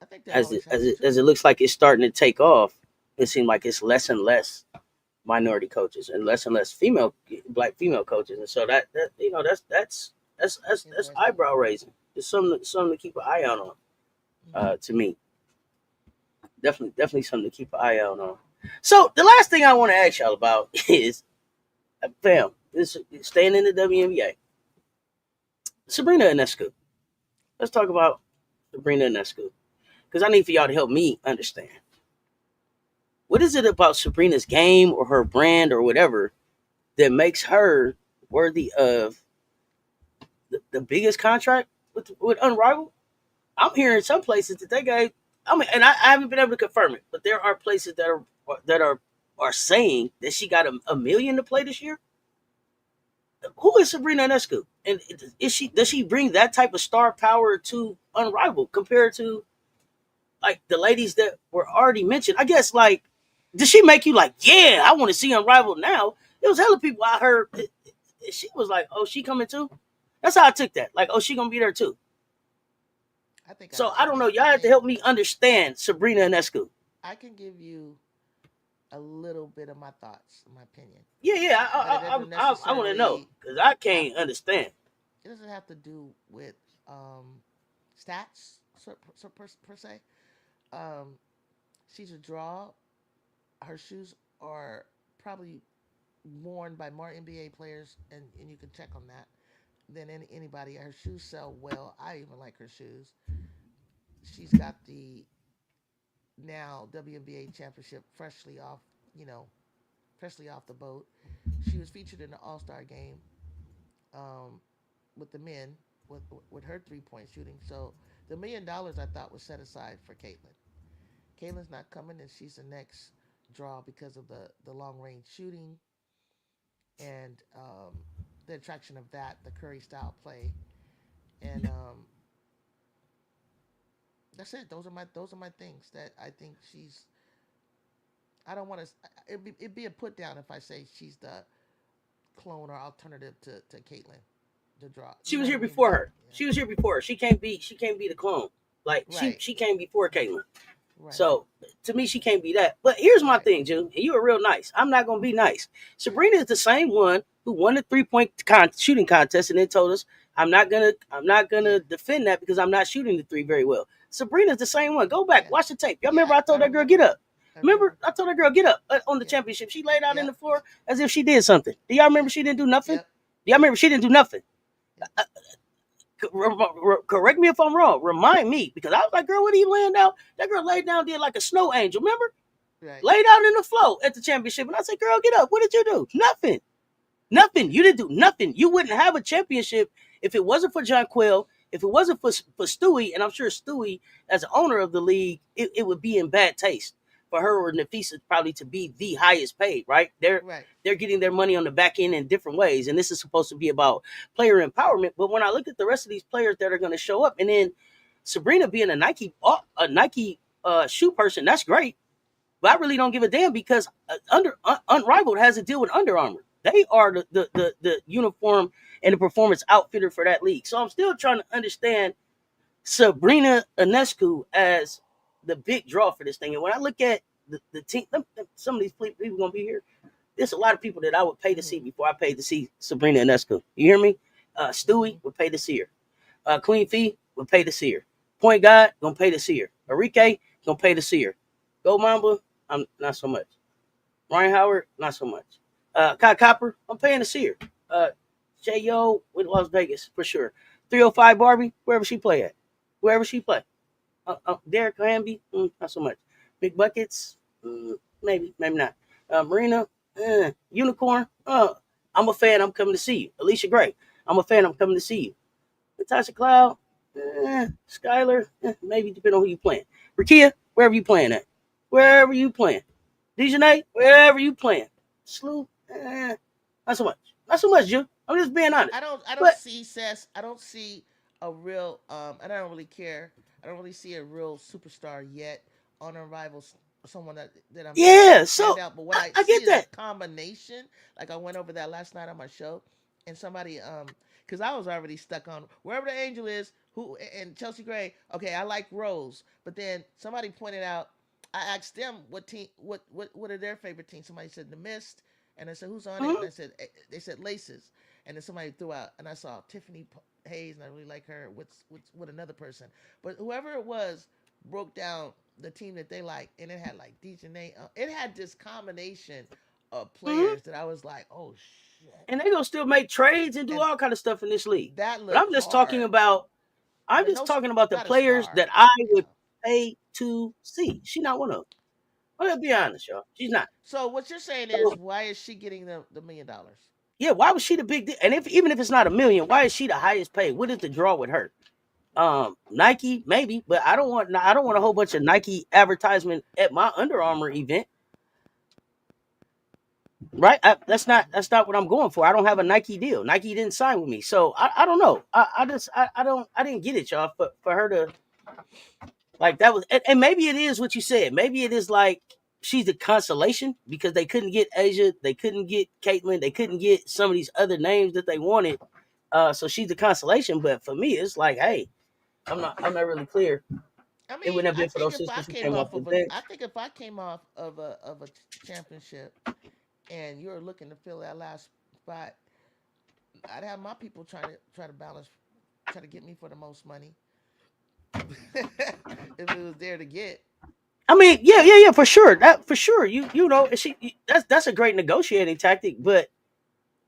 [SPEAKER 2] I think they always had it
[SPEAKER 1] as
[SPEAKER 2] too.
[SPEAKER 1] it looks like it's starting to take off, it seems like it's less and less minority coaches and less female black female coaches, and so that that's
[SPEAKER 2] Interesting.
[SPEAKER 1] eyebrow raising. It's something to keep an eye out on.
[SPEAKER 2] Hmm.
[SPEAKER 1] To me, definitely something to keep an eye out on. So the last thing I want to ask y'all about is, fam, this staying in the WNBA. Sabrina Ionescu. Let's talk about Sabrina Ionescu because I need for y'all to help me understand what is it about Sabrina's game or her brand or whatever that makes her worthy of the biggest contract with Unrivaled. I'm hearing some places that they gave. I mean, and I haven't been able to confirm it, but there are places that are saying that she got a million to play this year. Who is Sabrina Ionescu, and is she does she bring that type of star power to Unrivaled compared to like the ladies that were already mentioned? I guess like, does she make you like, yeah, I want to see Unrivaled now? It was hella people I heard. She was like, oh, she coming too. That's how I took that. Like, oh, she gonna be there too.
[SPEAKER 2] I think
[SPEAKER 1] So I don't know. Y'all
[SPEAKER 2] I
[SPEAKER 1] have to
[SPEAKER 2] think
[SPEAKER 1] help me understand Sabrina Ionescu.
[SPEAKER 2] I can give you a little bit of my thoughts, my opinion,
[SPEAKER 1] Yeah, yeah.
[SPEAKER 2] but it doesn't
[SPEAKER 1] I want to know
[SPEAKER 2] necessarily
[SPEAKER 1] because I
[SPEAKER 2] have.
[SPEAKER 1] can't understand.
[SPEAKER 2] It doesn't have to do with stats per se. Um, she's a draw. Her shoes are probably worn by more NBA players, and you can check on that than anybody. Her shoes sell well. I even like her shoes. She's got the now WNBA championship you know, freshly off the boat. She was featured in the All Star game um, with the men with her 3 point shooting. So the $1 million I thought was set aside for Caitlin. Caitlin's not coming, and she's the next draw because of the long range shooting and the attraction of that, the Curry style play, and that's it. Those are my things that I think she's. I don't want to. It'd be a put down if I say she's the clone or alternative to Caitlyn, the draw.
[SPEAKER 1] She
[SPEAKER 2] You know
[SPEAKER 1] was
[SPEAKER 2] what
[SPEAKER 1] here
[SPEAKER 2] I mean?
[SPEAKER 1] before her.
[SPEAKER 2] Yeah.
[SPEAKER 1] She was here before her. She can't be the clone. Like
[SPEAKER 2] Right.
[SPEAKER 1] she came before Caitlyn.
[SPEAKER 2] Right.
[SPEAKER 1] So to me, she can't be that. But here's my
[SPEAKER 2] Right.
[SPEAKER 1] thing, June. And you are real nice. I'm not gonna be nice. Sabrina is the same one who won the 3 point shooting contest and then told us I'm not gonna
[SPEAKER 2] Yeah.
[SPEAKER 1] defend that because I'm not shooting the three very well. Sabrina's the same one. Go back,
[SPEAKER 2] Yeah.
[SPEAKER 1] watch the tape. Y'all
[SPEAKER 2] Yeah,
[SPEAKER 1] remember I
[SPEAKER 2] I
[SPEAKER 1] told that girl get
[SPEAKER 2] remember.
[SPEAKER 1] up.
[SPEAKER 2] I
[SPEAKER 1] Remember
[SPEAKER 2] remember.
[SPEAKER 1] I told that girl get up on the
[SPEAKER 2] Yeah.
[SPEAKER 1] championship. She laid out in
[SPEAKER 2] Yep.
[SPEAKER 1] the floor as if she did something. Do y'all remember
[SPEAKER 2] Yep.
[SPEAKER 1] she didn't do nothing?
[SPEAKER 2] Yep.
[SPEAKER 1] Do y'all
[SPEAKER 2] Yep.
[SPEAKER 1] remember she didn't do nothing?
[SPEAKER 2] Yep.
[SPEAKER 1] Correct me if I'm wrong. Remind me because I was like, girl, what are you laying down? That girl laid down did like a snow angel. Remember?
[SPEAKER 2] Right.
[SPEAKER 1] Laid out in the flow at the championship, and I said, girl, get up. What did you do? Nothing. Nothing. You didn't do nothing. You wouldn't have a championship if it wasn't for John Quill, if it wasn't for Stewie, and I'm sure Stewie, as an owner of the league, it would be in bad taste for her or Nafisa probably to be the highest paid, right?
[SPEAKER 2] Right.
[SPEAKER 1] They're getting their money on the back end in different ways, and this is supposed to be about player empowerment. But when I look at the rest of these players that are going to show up, and then Sabrina being a Nike shoe person, that's great. But I really don't give a damn because Unrivaled has a deal with Under Armour. They are the uniform and the performance outfitter for that league. So I'm still trying to understand Sabrina Ionescu as the big draw for this thing. And when I look at the team, some of these people gonna be here. There's a lot of people that I would pay to see
[SPEAKER 2] Hmm.
[SPEAKER 1] before I paid to see Sabrina Ionescu. You hear me? Stewie
[SPEAKER 2] Hmm.
[SPEAKER 1] would pay to see her. Queen Fee would pay to see her. Point God gonna pay to see her. Enrique gonna pay to see her. Go Mamba, I'm not so much. Ryan Howard, not so much. Kai Copper, I'm paying to see her. J Yo with Las Vegas for sure. 305 Barbie, wherever she play at, wherever she play. Derek Hamby, not so much. Big Buckets, maybe, maybe not. Marina, Unicorn, I'm a fan. I'm coming to see you. Alicia Gray, I'm a fan. I'm coming to see you. Natasha Cloud, Skylar, maybe depending on who you playing. Rakia, wherever you playing at, wherever you playing. Dejanay, wherever you playing. Slew, not so much. Not so much, Ju. I'm just being honest.
[SPEAKER 2] I don't
[SPEAKER 1] But
[SPEAKER 2] see Cess. I don't see a real I don't really care. I don't really see a real superstar yet on Arrival. Someone that I'm
[SPEAKER 1] yeah,
[SPEAKER 2] stand
[SPEAKER 1] so
[SPEAKER 2] out. But what
[SPEAKER 1] I,
[SPEAKER 2] I
[SPEAKER 1] I
[SPEAKER 2] see
[SPEAKER 1] get
[SPEAKER 2] is a
[SPEAKER 1] that.
[SPEAKER 2] combination. Like I went over that last night on my show, and somebody because I was already stuck on wherever the angel is. Who and Chelsea Gray. Okay, I like Rose, but then somebody pointed out. I asked them what team, what are their favorite teams. Somebody said the Mist, and I said who's on it, and
[SPEAKER 1] Mhm.
[SPEAKER 2] I said they said Laces, and then somebody threw out, and I saw Tiffany Hayes, and I really like her with another person, but whoever it was broke down the team that they like, and it had like DJ. It had this combination of
[SPEAKER 1] Mhm.
[SPEAKER 2] players that I was like, oh shit,
[SPEAKER 1] And they gonna still make trades and do
[SPEAKER 2] and
[SPEAKER 1] all kind of stuff in this league.
[SPEAKER 2] that
[SPEAKER 1] But
[SPEAKER 2] looked hard,
[SPEAKER 1] I'm
[SPEAKER 2] but
[SPEAKER 1] just
[SPEAKER 2] no,
[SPEAKER 1] talking about the
[SPEAKER 2] not a
[SPEAKER 1] players
[SPEAKER 2] star.
[SPEAKER 1] that I
[SPEAKER 2] Yeah.
[SPEAKER 1] would pay to see. She not one of them. I'm gonna be honest, y'all. She's not.
[SPEAKER 2] So what you're saying is,
[SPEAKER 1] So,
[SPEAKER 2] why is she getting the $1 million?
[SPEAKER 1] yeah, why was she the big deal? And if even if it's not a million, why is she the highest paid? What is the draw with her? Nike maybe, but I don't want a whole bunch of Nike advertisement at my Under Armour event, right? That's not what I'm going for. I don't have a Nike deal. Nike didn't sign with me, so I don't know. I didn't get it, y'all. For her to like that was, and maybe it is what you said. Maybe it is like she's the consolation because they couldn't get Asia, they couldn't get Caitlyn, they couldn't get some of these other names that they wanted. So she's the consolation. But for me, it's like, hey, I'm not really clear.
[SPEAKER 2] I
[SPEAKER 1] It
[SPEAKER 2] mean,
[SPEAKER 1] wouldn't have been for those sisters who came off the
[SPEAKER 2] I
[SPEAKER 1] bench.
[SPEAKER 2] think if I came off of a championship and you're looking to fill that last spot, I'd have my people try to balance, try to get me for the most money if it was there to get.
[SPEAKER 1] I mean, yeah, for sure. That for sure. You know, that's a great negotiating tactic. But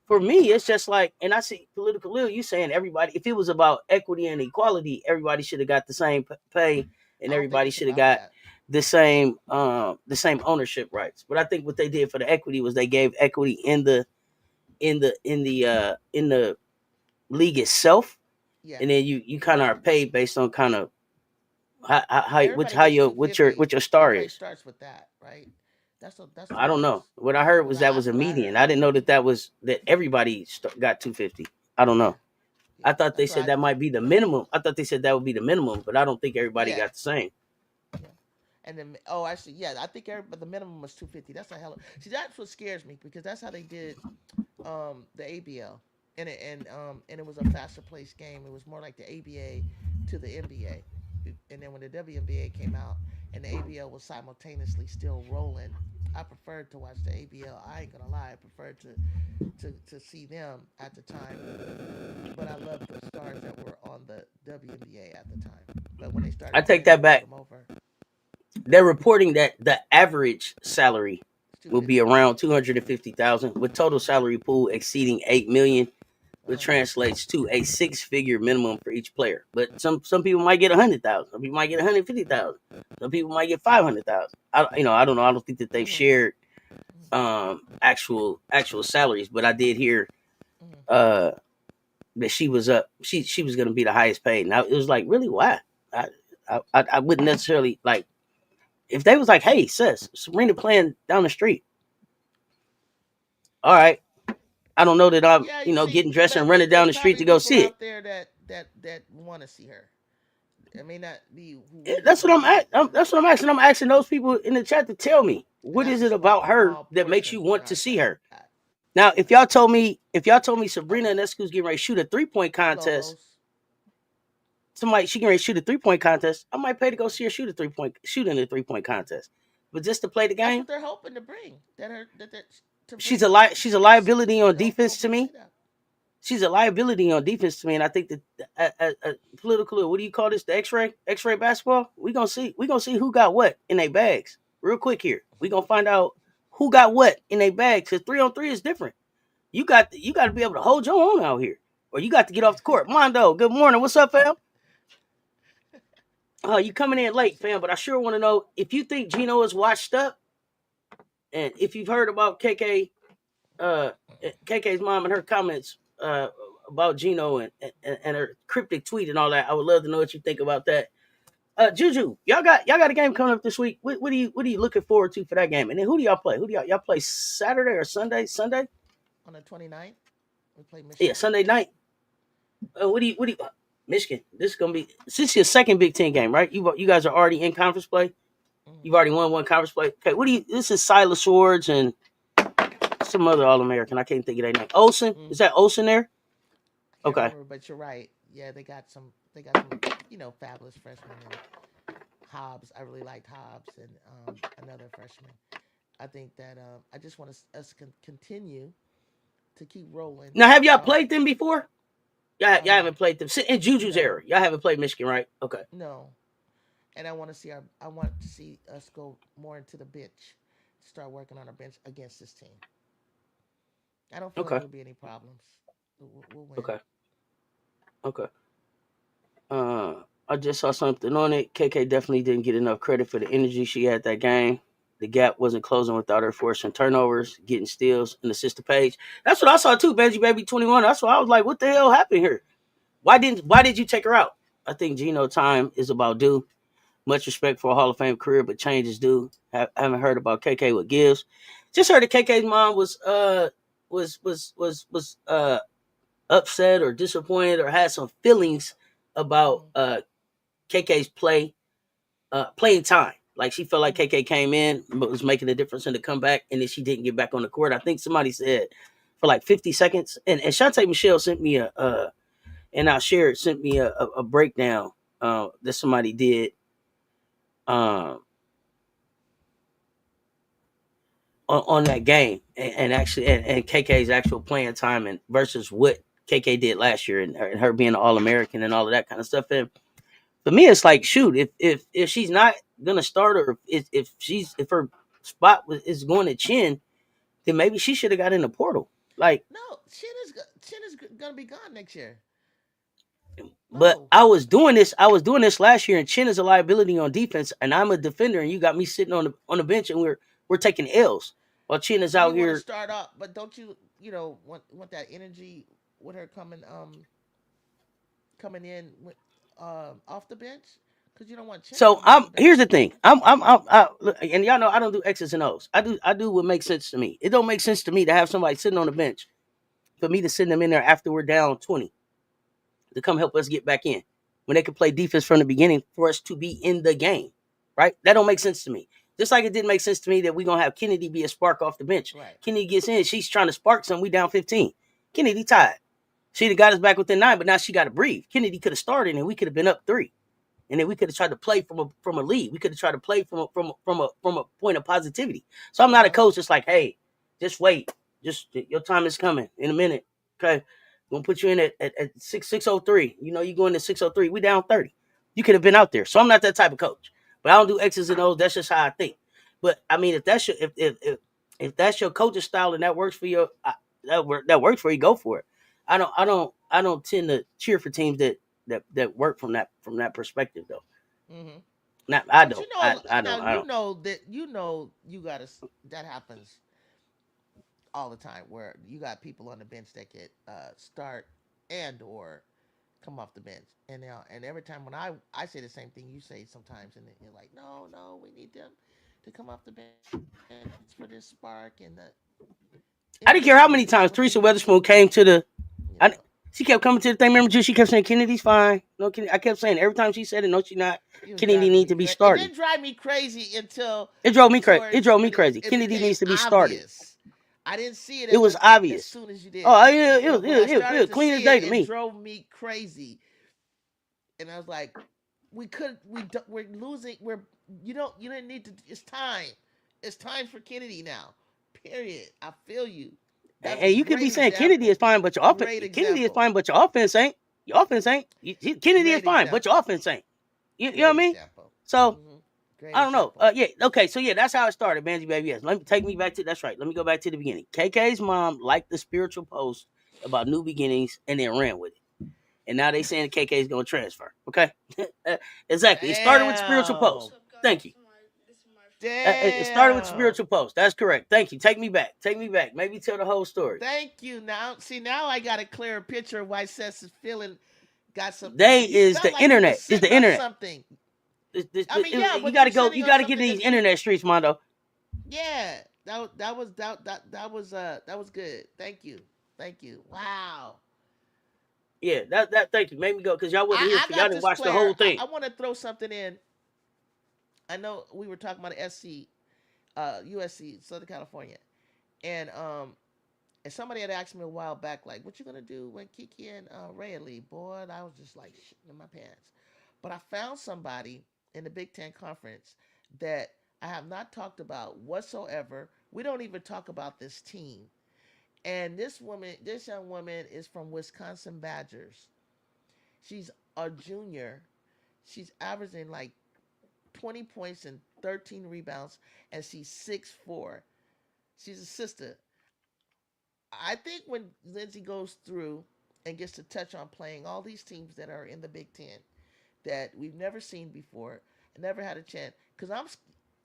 [SPEAKER 1] for me, it's just like, and I see political Lil, you saying everybody. If it was about equity and equality, everybody should have got the same pay, and
[SPEAKER 2] I don't think
[SPEAKER 1] everybody
[SPEAKER 2] it's
[SPEAKER 1] should have
[SPEAKER 2] about
[SPEAKER 1] got
[SPEAKER 2] that.
[SPEAKER 1] the same ownership rights. But I think what they did for the equity was they gave equity in the league itself,
[SPEAKER 2] Yeah,
[SPEAKER 1] and then you kind of are paid based on kind of
[SPEAKER 2] everybody
[SPEAKER 1] how
[SPEAKER 2] gets
[SPEAKER 1] your
[SPEAKER 2] two fifty.
[SPEAKER 1] what your star
[SPEAKER 2] Everybody
[SPEAKER 1] is.
[SPEAKER 2] starts with that, right? That's the
[SPEAKER 1] I don't know.
[SPEAKER 2] rules.
[SPEAKER 1] What I heard
[SPEAKER 2] What
[SPEAKER 1] was that
[SPEAKER 2] I
[SPEAKER 1] was a
[SPEAKER 2] what I
[SPEAKER 1] median.
[SPEAKER 2] heard.
[SPEAKER 1] I didn't know that everybody got 250. I don't
[SPEAKER 2] Yeah,
[SPEAKER 1] know.
[SPEAKER 2] yeah.
[SPEAKER 1] I thought they
[SPEAKER 2] That's what
[SPEAKER 1] said
[SPEAKER 2] I.
[SPEAKER 1] that might be the minimum. I thought they said that would be the minimum, but I don't think everybody
[SPEAKER 2] Yeah,
[SPEAKER 1] got the same.
[SPEAKER 2] yeah. And then oh, actually, yeah. I think but the minimum was 250. That's a hell. See, that's what scares me because that's how they did the ABL, and it was a faster paced game. It was more like the ABA to the NBA, and then when the WNBA came out and the ABL was simultaneously still rolling, I preferred to watch the ABL. I ain't gonna lie, I preferred to see them at the time. But I loved the stars that were on the WNBA at the time. But when they
[SPEAKER 1] I
[SPEAKER 2] started
[SPEAKER 1] take
[SPEAKER 2] playing, they
[SPEAKER 1] that
[SPEAKER 2] brought
[SPEAKER 1] back.
[SPEAKER 2] them over.
[SPEAKER 1] They're reporting that the average salary
[SPEAKER 2] It's two
[SPEAKER 1] will be
[SPEAKER 2] fifty.
[SPEAKER 1] around 250,000, with total salary pool exceeding 8 million, which
[SPEAKER 2] Uh,
[SPEAKER 1] translates to a six-figure minimum for each player. But some people might get 100,000. Some people might get 150,000. Some people might get 500,000. I don't know. I don't think that they've
[SPEAKER 2] mm-hmm,
[SPEAKER 1] shared actual salaries, but I did hear
[SPEAKER 2] mm-hmm.
[SPEAKER 1] uh that she was up. She was gonna be the highest paid. Now it was like, really, why? I I wouldn't necessarily like if they was like, hey, sis, Sabrina playing down the street. All right, I don't know that I'm
[SPEAKER 2] Yeah, you see,
[SPEAKER 1] getting dressed and
[SPEAKER 2] but
[SPEAKER 1] running down
[SPEAKER 2] there's
[SPEAKER 1] the street
[SPEAKER 2] probably
[SPEAKER 1] to go
[SPEAKER 2] people
[SPEAKER 1] see it.
[SPEAKER 2] out there that want to see her. It may not be who
[SPEAKER 1] Yeah,
[SPEAKER 2] we
[SPEAKER 1] that's what
[SPEAKER 2] want to
[SPEAKER 1] I'm
[SPEAKER 2] see,
[SPEAKER 1] at. That's what I'm asking. I'm asking those people in the chat to tell me
[SPEAKER 2] and
[SPEAKER 1] what
[SPEAKER 2] that's
[SPEAKER 1] is
[SPEAKER 2] a
[SPEAKER 1] it
[SPEAKER 2] small
[SPEAKER 1] about her
[SPEAKER 2] small
[SPEAKER 1] that makes you
[SPEAKER 2] portion in
[SPEAKER 1] want to
[SPEAKER 2] our
[SPEAKER 1] see
[SPEAKER 2] chat.
[SPEAKER 1] her. Now, if y'all told me Sabrina
[SPEAKER 2] Okay,
[SPEAKER 1] Ionescu's getting ready to shoot a 3 point contest,
[SPEAKER 2] logos.
[SPEAKER 1] somebody she getting ready to shoot a 3 point contest, I might pay to go see her shoot in a 3 point contest. But just to play the
[SPEAKER 2] That's
[SPEAKER 1] game,
[SPEAKER 2] what they're hoping to bring. That to
[SPEAKER 1] she's
[SPEAKER 2] bring
[SPEAKER 1] she's a liability on
[SPEAKER 2] They're
[SPEAKER 1] defense to
[SPEAKER 2] hoping to see
[SPEAKER 1] me.
[SPEAKER 2] that.
[SPEAKER 1] She's a liability on defense to me, and I think that political. What do you call this? The X-ray basketball. We gonna see who got what in their bags real quick here. We gonna find out who got what in their bags. Cause 3-on-3 is different. You got to be able to hold your own out here, or you got to get off the court. Mondo, good morning. What's up, fam? You coming in late, fam? But I sure want to know if you think Gino is washed up, and if you've heard about uh, KK's mom and her comments about Gino and her cryptic tweet and all that. I would love to know what you think about that. Juju, y'all got a game coming up this week. What are you looking forward to for that game? And then who do y'all play? Who do y'all play Saturday or Sunday? Sunday?
[SPEAKER 2] On the 29th, we play
[SPEAKER 1] Yeah,
[SPEAKER 2] Michigan.
[SPEAKER 1] Sunday night. What do you Michigan? This is gonna be this is your second Big Ten game, right? You guys are already in conference play.
[SPEAKER 2] Mm,
[SPEAKER 1] You've already won one conference play. Okay, what do you? This is Silas Swords and some other All American. I can't think of their name. Olsen,
[SPEAKER 2] mm.
[SPEAKER 1] is that Olsen there?
[SPEAKER 2] I can't
[SPEAKER 1] Okay,
[SPEAKER 2] remember, but you're right. Yeah, they got some. They got some. Fabulous freshmen and Hobbs. I really liked Hobbs and another freshman. I think that I just want us to continue to keep rolling.
[SPEAKER 1] now have y'all
[SPEAKER 2] Um,
[SPEAKER 1] played them before? Y'all
[SPEAKER 2] um,
[SPEAKER 1] haven't played them in Juju's
[SPEAKER 2] no,
[SPEAKER 1] era. Y'all haven't played Michigan, right? Okay,
[SPEAKER 2] no, and I want to see our. I want to see us go more into the bench, start working on our bench against this team. I don't feel like
[SPEAKER 1] okay,
[SPEAKER 2] there'll be any problems. We'll win.
[SPEAKER 1] okay, okay. Uh, I just saw something on it. KK definitely didn't get enough credit for the energy she had that game. The gap wasn't closing without her forcing turnovers, getting steals, and assist to Page. That's what I saw too, Benji Baby 21. That's why I was like, what the hell happened here? Why did you take her out? I think Gino time is about due. Much respect for a Hall of Fame career, but change is due. Haven't heard about KK what gives. Just heard that KK's mom was upset or disappointed or had some feelings about
[SPEAKER 2] Mm-hmm.
[SPEAKER 1] KK's playing time. Like she felt like
[SPEAKER 2] Mm-hmm.
[SPEAKER 1] KK came in but was making a difference in the comeback, and then she didn't get back on the court. I think somebody said for like 50 seconds. And Shantae Michelle sent me and I'll share it, sent me a breakdown that somebody did um, on that game, and actually and KK's actual playing time and versus what KK did last year, and her being an All American and all of that kind of stuff. And for me, it's like, shoot, if she's not gonna start, or if her spot is going to Chin, then maybe she should have got in the portal. Like,
[SPEAKER 2] No, Chin is gonna be gone next year.
[SPEAKER 1] but
[SPEAKER 2] No,
[SPEAKER 1] I was doing this last year, and Chin is a liability on defense, and I'm a defender, and you got me sitting on the bench, and we're taking L's while Chin is out
[SPEAKER 2] you want to
[SPEAKER 1] here.
[SPEAKER 2] start off, but don't you want that energy with her coming in with, off the bench because you don't want Chin to
[SPEAKER 1] So
[SPEAKER 2] come off
[SPEAKER 1] I'm
[SPEAKER 2] the
[SPEAKER 1] here's
[SPEAKER 2] bench.
[SPEAKER 1] the thing. And y'all know I don't do X's and O's. I do what makes sense to me. It don't make sense to me to have somebody sitting on the bench for me to send them in there after we're down 20 to come help us get back in when they could play defense from the beginning for us to be in the game, right? That don't make sense to me. Just like it didn't make sense to me that we're gonna have Kennedy be a spark off the bench.
[SPEAKER 2] Right.
[SPEAKER 1] Kennedy gets in, she's trying to spark something. We down 15. Kennedy tied. She'd have got us back within 9, but now she got to breathe. Kennedy could have started and we could have been up 3. and then we could have tried to play from a lead. We could have tried to play from a point of positivity. So I'm not a
[SPEAKER 2] Uh-huh.
[SPEAKER 1] coach. It's like, hey, just wait, just your time is coming in a minute. Okay, gonna put you in at 6:03. You know, you go into 6:03. We down 30. You could have been out there. So I'm not that type of coach. But I don't do X's and O's. That's just how I think. But I mean, if that's your coaching style and that works for your that works for you, go for it. I don't tend to cheer for teams that work from that perspective though.
[SPEAKER 2] Mm-hmm.
[SPEAKER 1] Not I
[SPEAKER 2] But
[SPEAKER 1] don't.
[SPEAKER 2] you know,
[SPEAKER 1] I
[SPEAKER 2] now
[SPEAKER 1] don't. I
[SPEAKER 2] you
[SPEAKER 1] don't.
[SPEAKER 2] know that you gotta that happens all the time where you got people on the bench that get start and or come off the bench, and every time when I say the same thing you say sometimes, and you're like, no, we need them to come off the bench for this spark and the
[SPEAKER 1] I
[SPEAKER 2] energy
[SPEAKER 1] didn't care how
[SPEAKER 2] and
[SPEAKER 1] many
[SPEAKER 2] what
[SPEAKER 1] times
[SPEAKER 2] they
[SPEAKER 1] Teresa
[SPEAKER 2] need,
[SPEAKER 1] Weatherspoon came to the.
[SPEAKER 2] you know.
[SPEAKER 1] I, she kept coming to the thing. Remember, she kept saying Kennedy's fine. No, Kennedy. I kept saying every time she said it, no, she not.
[SPEAKER 2] It was
[SPEAKER 1] Kennedy
[SPEAKER 2] driving
[SPEAKER 1] need
[SPEAKER 2] me
[SPEAKER 1] to be
[SPEAKER 2] crazy. It
[SPEAKER 1] starting.
[SPEAKER 2] didn't drive me crazy until
[SPEAKER 1] It drove me crazy. It
[SPEAKER 2] towards
[SPEAKER 1] drove me
[SPEAKER 2] when
[SPEAKER 1] crazy.
[SPEAKER 2] it
[SPEAKER 1] Kennedy
[SPEAKER 2] became
[SPEAKER 1] needs to be starting.
[SPEAKER 2] obvious. I didn't see it
[SPEAKER 1] It was
[SPEAKER 2] as
[SPEAKER 1] obvious.
[SPEAKER 2] soon as you did,
[SPEAKER 1] Oh, yeah, it was
[SPEAKER 2] but
[SPEAKER 1] it
[SPEAKER 2] when
[SPEAKER 1] was,
[SPEAKER 2] I
[SPEAKER 1] it was, it
[SPEAKER 2] started
[SPEAKER 1] was
[SPEAKER 2] to
[SPEAKER 1] clean as
[SPEAKER 2] see
[SPEAKER 1] day
[SPEAKER 2] it,
[SPEAKER 1] to
[SPEAKER 2] it
[SPEAKER 1] me.
[SPEAKER 2] drove me crazy, and I was like, we're losing. You didn't need to. It's time for Kennedy now. Period. I feel you. That's a
[SPEAKER 1] And you could be
[SPEAKER 2] great
[SPEAKER 1] saying Kennedy is
[SPEAKER 2] example.
[SPEAKER 1] fine, but your offense
[SPEAKER 2] Great
[SPEAKER 1] Kennedy is
[SPEAKER 2] example.
[SPEAKER 1] fine, but your offense ain't. Your offense ain't. Kennedy is
[SPEAKER 2] Great
[SPEAKER 1] fine, but your
[SPEAKER 2] example.
[SPEAKER 1] offense ain't. You know what I
[SPEAKER 2] Great
[SPEAKER 1] mean?
[SPEAKER 2] example.
[SPEAKER 1] So
[SPEAKER 2] Hmm. Great
[SPEAKER 1] I don't know.
[SPEAKER 2] example.
[SPEAKER 1] Yeah, okay. So yeah, that's how it started, Banji Baby. Yes. Let me take me back to that's right. Let me go back to the beginning. KK's mom liked the spiritual post about new beginnings and then ran with it. And now they saying KK is gonna transfer. Okay. Exactly. It started with spiritual post.
[SPEAKER 2] Damn.
[SPEAKER 1] Thank you. It started with
[SPEAKER 2] Damn.
[SPEAKER 1] spiritual post. That's correct. Thank you. Take me back. Take me back. Maybe tell the whole story.
[SPEAKER 2] Thank you. Now I got a clearer picture of why Seth is feeling got some.
[SPEAKER 1] They
[SPEAKER 2] You
[SPEAKER 1] is
[SPEAKER 2] felt
[SPEAKER 1] the
[SPEAKER 2] like you were
[SPEAKER 1] internet. Is the
[SPEAKER 2] sitting on
[SPEAKER 1] internet.
[SPEAKER 2] something. I mean, yeah,
[SPEAKER 1] You
[SPEAKER 2] but
[SPEAKER 1] gotta
[SPEAKER 2] you're
[SPEAKER 1] go.
[SPEAKER 2] sitting
[SPEAKER 1] You
[SPEAKER 2] on
[SPEAKER 1] gotta get
[SPEAKER 2] something
[SPEAKER 1] these
[SPEAKER 2] that you.
[SPEAKER 1] internet streets, Mondo.
[SPEAKER 2] Yeah, that was good. Thank you. Thank you. Wow.
[SPEAKER 1] Yeah, that. Thank you. Made me go because y'all wasn't here
[SPEAKER 2] I
[SPEAKER 1] for y'all
[SPEAKER 2] got
[SPEAKER 1] didn't
[SPEAKER 2] this
[SPEAKER 1] watch the
[SPEAKER 2] player.
[SPEAKER 1] whole thing.
[SPEAKER 2] I want to throw something in. I know we were talking about SC, USC, Southern California, and somebody had asked me a while back, like, "What you gonna do when Kiki and Ray leave?" Boy, and I was just like shitting in my pants. But I found somebody in the Big Ten Conference that I have not talked about whatsoever. We don't even talk about this team. And this young woman is from Wisconsin Badgers. She's a junior. She's averaging like 20 points and 13 rebounds, and she's 6'4". She's a sister. I think when Lindsay goes through and gets to touch on playing all these teams that are in the Big Ten that we've never seen before, never had a chance, because I'm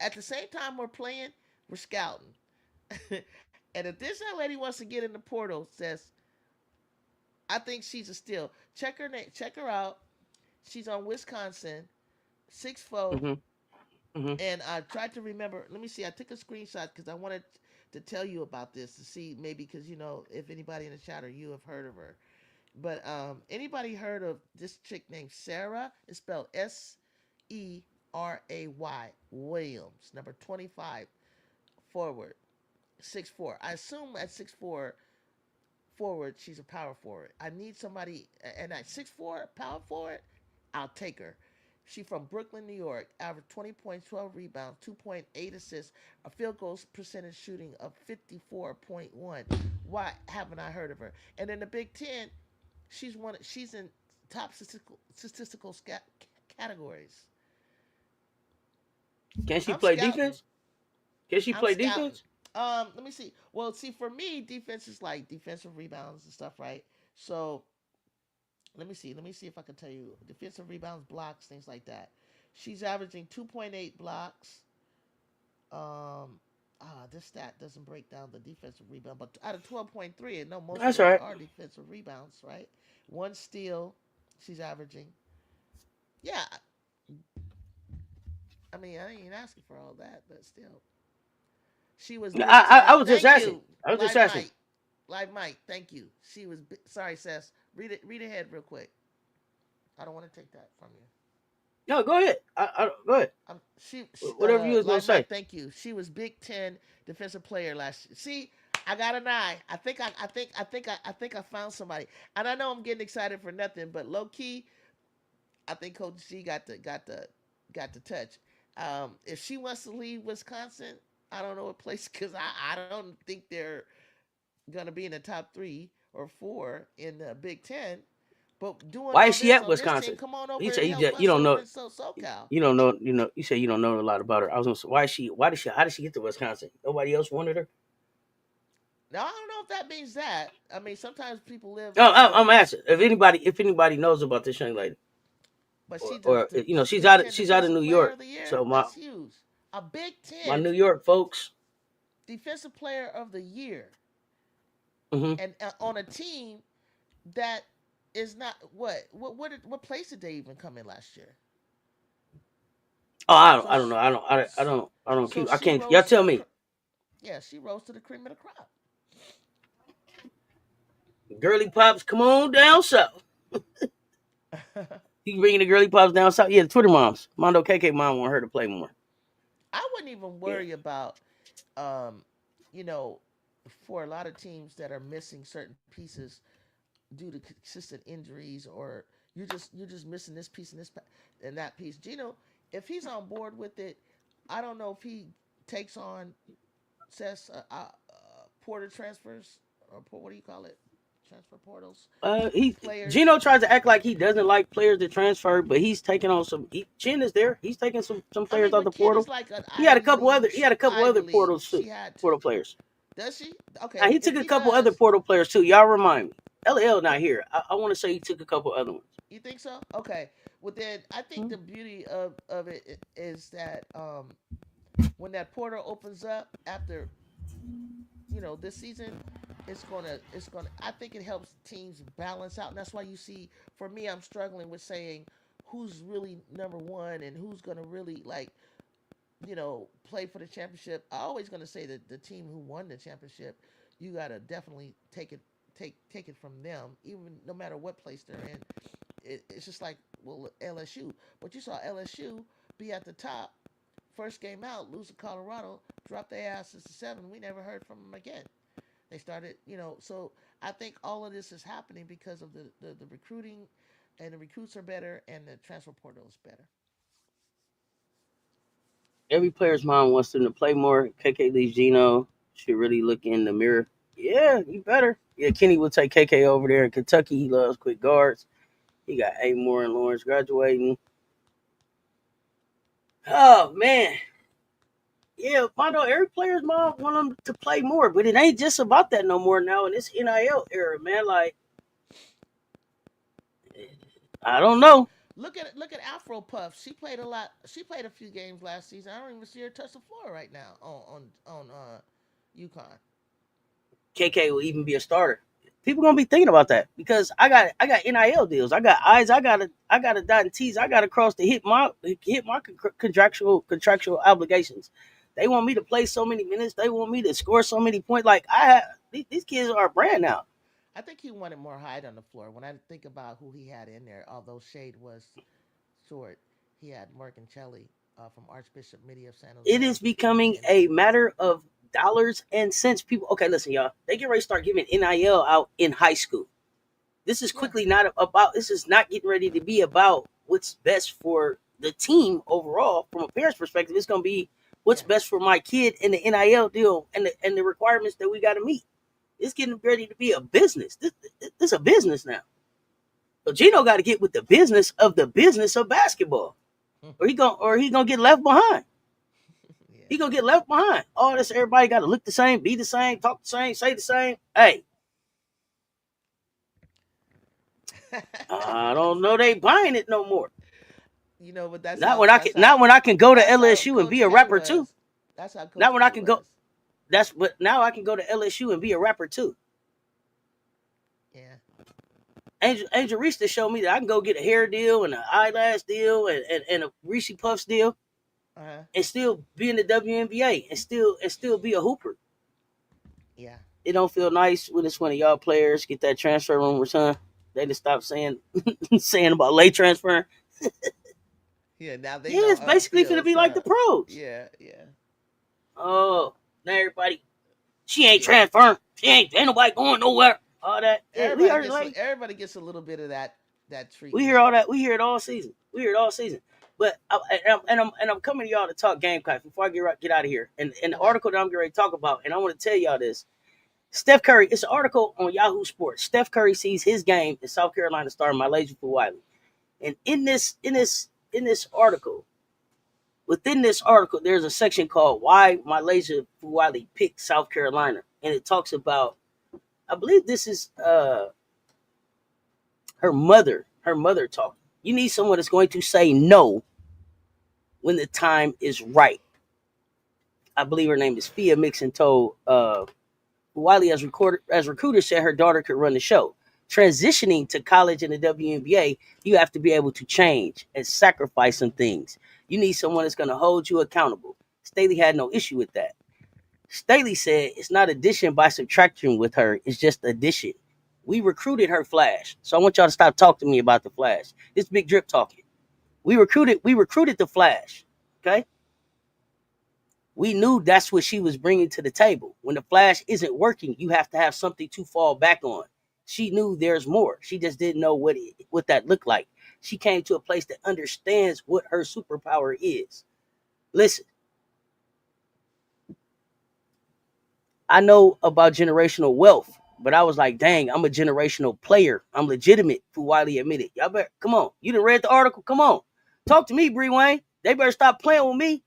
[SPEAKER 2] at the same time we're playing, we're scouting. And if this young lady wants to get in the portal, says I think she's a steal. Check her name. Check her out. She's on Wisconsin, 6'4".
[SPEAKER 1] Mm-hmm. Mm-hmm.
[SPEAKER 2] And I tried to remember. Let me see. I took a screenshot because I wanted to tell you about this to see maybe because if anybody in the chat or you have heard of her. But anybody heard of this chick named Sarah? It's spelled Seray Williams, number 25 forward, 6'4". I assume at 6'4" forward, she's a power forward. I need somebody, and at 6'4" power forward, I'll take her. She from Brooklyn, New York, averaged 20 points, 12 rebounds, 2.8 assists, a field goal percentage shooting of 54.1. Why haven't I heard of her? And in the Big Ten, she's in top statistical categories.
[SPEAKER 1] Can she
[SPEAKER 2] I'm
[SPEAKER 1] play
[SPEAKER 2] scouting.
[SPEAKER 1] defense? Can she
[SPEAKER 2] I'm
[SPEAKER 1] play
[SPEAKER 2] scouting.
[SPEAKER 1] defense?
[SPEAKER 2] Let me see. Well, see, for me, defense is like defensive rebounds and stuff, right? So let me see. Let me see if I can tell you defensive rebounds, blocks, things like that. She's averaging 2.8 blocks. This stat doesn't break down the defensive rebound, but out of 12.3, and no, most of
[SPEAKER 1] That's
[SPEAKER 2] those
[SPEAKER 1] right.
[SPEAKER 2] are defensive rebounds, right? One steal, she's averaging. Yeah, I mean, I ain't asking for all that, but still, she was
[SPEAKER 1] I,
[SPEAKER 2] Big
[SPEAKER 1] I
[SPEAKER 2] Ten.
[SPEAKER 1] I was just
[SPEAKER 2] Thank
[SPEAKER 1] asking.
[SPEAKER 2] you,
[SPEAKER 1] I was just
[SPEAKER 2] Live
[SPEAKER 1] asking.
[SPEAKER 2] Mike. Live Mike. Thank you. She was. Sorry, Sess. Read it. Read ahead real quick. I don't want to take that from you.
[SPEAKER 1] No, go ahead. Go ahead.
[SPEAKER 2] She
[SPEAKER 1] Whatever you was gonna
[SPEAKER 2] Live Mike,
[SPEAKER 1] say.
[SPEAKER 2] thank you. She was Big Ten defensive player last year. See, I got an eye. I think I found somebody. And I know I'm getting excited for nothing, but low key, I think Coach G got the touch. If she wants to leave Wisconsin, I don't know what place because I don't think they're gonna be in the top 3 or 4 in the Big Ten. But doing
[SPEAKER 1] Why
[SPEAKER 2] all
[SPEAKER 1] is she
[SPEAKER 2] this
[SPEAKER 1] at
[SPEAKER 2] on this team,
[SPEAKER 1] Wisconsin?
[SPEAKER 2] come on
[SPEAKER 1] You
[SPEAKER 2] over
[SPEAKER 1] say
[SPEAKER 2] and
[SPEAKER 1] you
[SPEAKER 2] help
[SPEAKER 1] just you
[SPEAKER 2] us
[SPEAKER 1] don't
[SPEAKER 2] over
[SPEAKER 1] know.
[SPEAKER 2] in SoCal.
[SPEAKER 1] You don't know. You say you don't know a lot about her. I was gonna say, why is she? Why did she? How did she get to Wisconsin? Nobody else wanted her.
[SPEAKER 2] Now I don't know if that means that. I mean, sometimes people live,
[SPEAKER 1] No,
[SPEAKER 2] you know,
[SPEAKER 1] I'm asking if anybody knows about this young lady,
[SPEAKER 2] but
[SPEAKER 1] or,
[SPEAKER 2] she's the,
[SPEAKER 1] or
[SPEAKER 2] the
[SPEAKER 1] she's
[SPEAKER 2] Big
[SPEAKER 1] out of
[SPEAKER 2] Ten
[SPEAKER 1] she's out of
[SPEAKER 2] Defensive
[SPEAKER 1] New
[SPEAKER 2] Player of
[SPEAKER 1] York.
[SPEAKER 2] the Year.
[SPEAKER 1] So my
[SPEAKER 2] That's huge. A Big
[SPEAKER 1] my
[SPEAKER 2] Ten
[SPEAKER 1] New York folks.
[SPEAKER 2] Defensive Player of the Year,
[SPEAKER 1] Hmm.
[SPEAKER 2] and on a team that is not what place did they even come in last year?
[SPEAKER 1] Oh,
[SPEAKER 2] So
[SPEAKER 1] I don't know. I don't
[SPEAKER 2] so
[SPEAKER 1] keep. I
[SPEAKER 2] she
[SPEAKER 1] can't. Y'all
[SPEAKER 2] rose to
[SPEAKER 1] tell
[SPEAKER 2] the
[SPEAKER 1] me.
[SPEAKER 2] yeah, she rose to the cream of the crop.
[SPEAKER 1] Girly pops, come on down south. You bringing the girly pops down south? Yeah, the Twitter moms. Mondo KK mom want her to play more.
[SPEAKER 2] I wouldn't even
[SPEAKER 1] Yeah.
[SPEAKER 2] worry about um, you know, for a lot of teams that are missing certain pieces due to consistent injuries, or you're just missing this piece and and that piece. Gino, if he's on board with it, I don't know if he takes on says porter transfers or what do you call it? Transfer portals,
[SPEAKER 1] He
[SPEAKER 2] players.
[SPEAKER 1] Gino tries to act like he doesn't like players that transfer, but he's taking on some. Chin is there. He's taking some
[SPEAKER 2] I
[SPEAKER 1] players
[SPEAKER 2] mean,
[SPEAKER 1] out the
[SPEAKER 2] but Ken is
[SPEAKER 1] portal.
[SPEAKER 2] like an
[SPEAKER 1] He had a couple other. He had a couple
[SPEAKER 2] Ivy
[SPEAKER 1] other
[SPEAKER 2] League.
[SPEAKER 1] portals too.
[SPEAKER 2] She had to.
[SPEAKER 1] Portal players.
[SPEAKER 2] Does she?
[SPEAKER 1] Now,
[SPEAKER 2] Okay,
[SPEAKER 1] he
[SPEAKER 2] if
[SPEAKER 1] took a
[SPEAKER 2] he
[SPEAKER 1] couple other
[SPEAKER 2] does,
[SPEAKER 1] portal players too. Y'all remind me. LL not here. I want to say he took a couple other ones.
[SPEAKER 2] you think so? Okay. Well, then I think the beauty of it is that when that portal opens up after this season, it's gonna I think it helps teams balance out, and that's why you see, for me, I'm struggling with saying who's really number one and who's gonna really like play for the championship. I always gonna say that the team who won the championship, you gotta definitely take it from them, even no matter what place they're in. It's just like, well, LSU, but you saw LSU be at the top first game out, lose to Colorado, drop their asses to 7. We never heard from them again. They started, so I think all of this is happening because of the recruiting, and the recruits are better, and the transfer portal is better.
[SPEAKER 1] Every player's mom wants them to play more. KK leaves Gino. Should really look in the mirror. Yeah, you better. Yeah, Kenny will take KK over there in Kentucky. He loves quick guards. He got Moore and Lawrence graduating. Oh man, yeah, Mondo. Every player's mom want them to play more, but it ain't just about that no more now in this NIL era, man. Like, I don't know.
[SPEAKER 2] Look at Afro Puff. She played a lot. She played a few games last season. I don't even see her touch the floor right now on UConn.
[SPEAKER 1] KK will even be a starter. People gonna be thinking about that because I got NIL deals. I got eyes. I got to dot and T's. I got to cross to hit my contractual obligations. They want me to play so many minutes. They want me to score so many points. Like I have these kids are a brand now.
[SPEAKER 2] I think he wanted more height on the floor. When I think about who he had in there, although Shade was short, he had Morgan Shelley from Archbishop Mitty of San
[SPEAKER 1] It
[SPEAKER 2] Jose,
[SPEAKER 1] is becoming
[SPEAKER 2] and
[SPEAKER 1] a matter of dollars and cents. People, okay, listen, y'all. They get ready to start giving NIL out in high school. This is
[SPEAKER 2] yeah,
[SPEAKER 1] quickly not about. This is not getting ready to be about what's best for the team overall. From a parent's perspective, it's going to be what's
[SPEAKER 2] yeah.
[SPEAKER 1] best for my kid and the NIL deal and the requirements that we got to meet. It's getting ready to be a business. This is a business now. So Gino got to get with the business of basketball, or he gonna get left behind. He gonna get left behind. All this, everybody got to look the same, be the same, talk the same, say the same. Hey,
[SPEAKER 2] Yeah.
[SPEAKER 1] I don't know they buying it no more.
[SPEAKER 2] But that's
[SPEAKER 1] Not
[SPEAKER 2] how
[SPEAKER 1] when I can
[SPEAKER 2] that's how
[SPEAKER 1] not when I can go to
[SPEAKER 2] that's how
[SPEAKER 1] LSU and
[SPEAKER 2] Coach
[SPEAKER 1] be a
[SPEAKER 2] K
[SPEAKER 1] rapper too.
[SPEAKER 2] was. That's how
[SPEAKER 1] Not
[SPEAKER 2] Coach
[SPEAKER 1] when I
[SPEAKER 2] K
[SPEAKER 1] can go.
[SPEAKER 2] was.
[SPEAKER 1] But now I can go to LSU and be a rapper too.
[SPEAKER 2] Yeah.
[SPEAKER 1] Angel Reese to show me that I can go get a hair deal and an eyelash deal and a Reese Puffs deal
[SPEAKER 2] Uh huh.
[SPEAKER 1] and still be in the WNBA and still be a hooper.
[SPEAKER 2] Yeah.
[SPEAKER 1] It don't feel nice when it's one of y'all players get that transfer room return. They just stop saying saying about late transferring.
[SPEAKER 2] Yeah. Now they
[SPEAKER 1] Yeah,
[SPEAKER 2] know
[SPEAKER 1] it's
[SPEAKER 2] how it
[SPEAKER 1] basically gonna
[SPEAKER 2] feels.
[SPEAKER 1] be like the pros.
[SPEAKER 2] Yeah. Yeah.
[SPEAKER 1] Oh, now everybody, she ain't
[SPEAKER 2] Yeah.
[SPEAKER 1] transferring. She ain't nobody going nowhere. All that. Yeah, we heard it, lady.
[SPEAKER 2] Everybody gets a little bit of that that
[SPEAKER 1] We hear
[SPEAKER 2] treatment.
[SPEAKER 1] all that. We hear it all season. We hear it all season. But I'm coming to y'all to talk Gamecocks before I get out of here. And the
[SPEAKER 2] Okay.
[SPEAKER 1] article that I'm going to talk about, and I want to tell y'all this. Steph Curry. It's an article on Yahoo Sports. Steph Curry sees his game in South Carolina star Malaysia Fulwiley. And in this article, within this article, there's a section called "Why Malaysia Fulwiley Picked South Carolina," and it talks about. I believe this is her mother talking. You need someone that's going to say no when the time is right. I believe her name is Fia Mixon told Wiley as recruiter said her daughter could run the show. Transitioning to college in the WNBA, you have to be able to change and sacrifice some things. You need someone that's going to hold you accountable. Staley had no issue with that. Staley said it's not addition by subtraction with her, it's just addition. We recruited her Flash. So I want y'all to stop talking to me about the Flash. This Big Drip talking. We recruited the Flash. Okay? We knew that's what she was bringing to the table. When the Flash isn't working, you have to have something to fall back on. She knew there's more. She just didn't know what that looked like. She came to a place that understands what her superpower is. Listen, I know about generational wealth, but I was like, dang, I'm a generational player. I'm legitimate, for Wiley admitted. Y'all better come on. You done read the article? Come on. Talk to me, Bree Wayne. They better stop playing with me.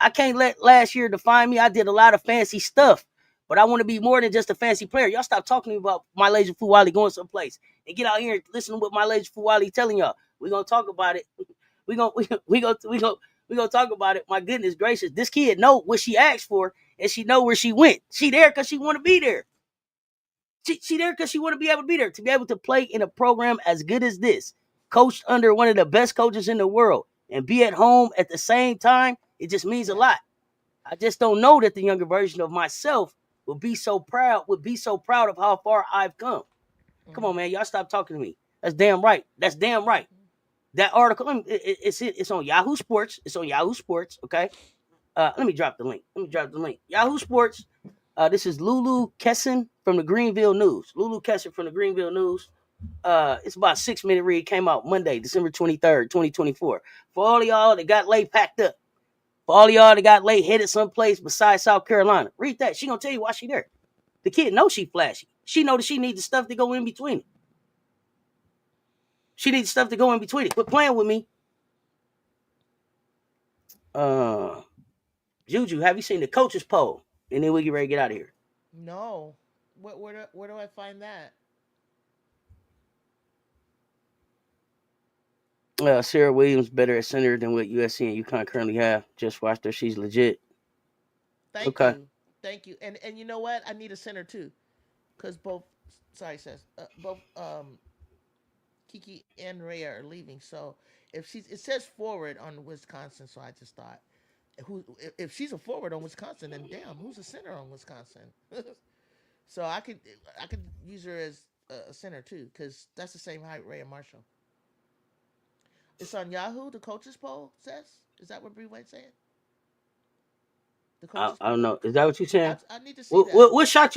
[SPEAKER 1] I can't let last year define me. I did a lot of fancy stuff, but I want to be more than just a fancy player. Y'all stop talking to me about my Malaysia Fuwali going someplace and get out here and listen to what my Malaysia Fuwali telling y'all. We're gonna talk about it. We gonna talk about it. My goodness gracious, this kid know what she asked for and she know where she went. She there because she want to be there. She there because she want to be able to be there to be able to play in a program as good as this, coached under one of the best coaches in the world, and be at home at the same time. It just means a
[SPEAKER 2] Yeah.
[SPEAKER 1] lot. I just don't know that the younger version of myself would be so proud of how far I've come. Come on,
[SPEAKER 2] Hmm.
[SPEAKER 1] man, y'all stop talking to me. That's damn right. That's damn right. That article, it's on Yahoo Sports. It's on Yahoo Sports. Okay. Let me drop the link. Yahoo Sports. This is Lulu Kesson from the Greenville News. Lulu Kesson from the Greenville News. It's about a 6 minute read. Came out Monday, December 23rd, 2024. For all of y'all that got late packed up. For all of y'all that got late headed someplace besides South Carolina. Read that. She gonna tell you why she there. The kid knows she flashy. She know that she needs the stuff to go in between it. She needs stuff to go in between it. Quit playing with me. Uh Juju, have you seen the coaches poll? And then we get ready to get out of here.
[SPEAKER 2] No. Where do I find that?
[SPEAKER 1] Sarah Williams better at center than what USC and UConn currently have. Just watched her. She's legit.
[SPEAKER 2] Thank
[SPEAKER 1] Okay.
[SPEAKER 2] you. Thank you. And you know what? I need a center too, because both. Sorry, says both Kiki and Rhea are leaving. So if she's, it says forward on Wisconsin. So I just thought, who if she's a forward on Wisconsin, then damn, who's a center on Wisconsin? So I could use her as a center too, because that's the same height Rhea Marshall. It's on Yahoo. The coaches poll says. Is that what Bree White's saying? The coaches
[SPEAKER 1] I don't
[SPEAKER 2] poll.
[SPEAKER 1] know. Is that what you saying?
[SPEAKER 2] I need to see
[SPEAKER 1] What,
[SPEAKER 2] that.
[SPEAKER 1] what, what shocked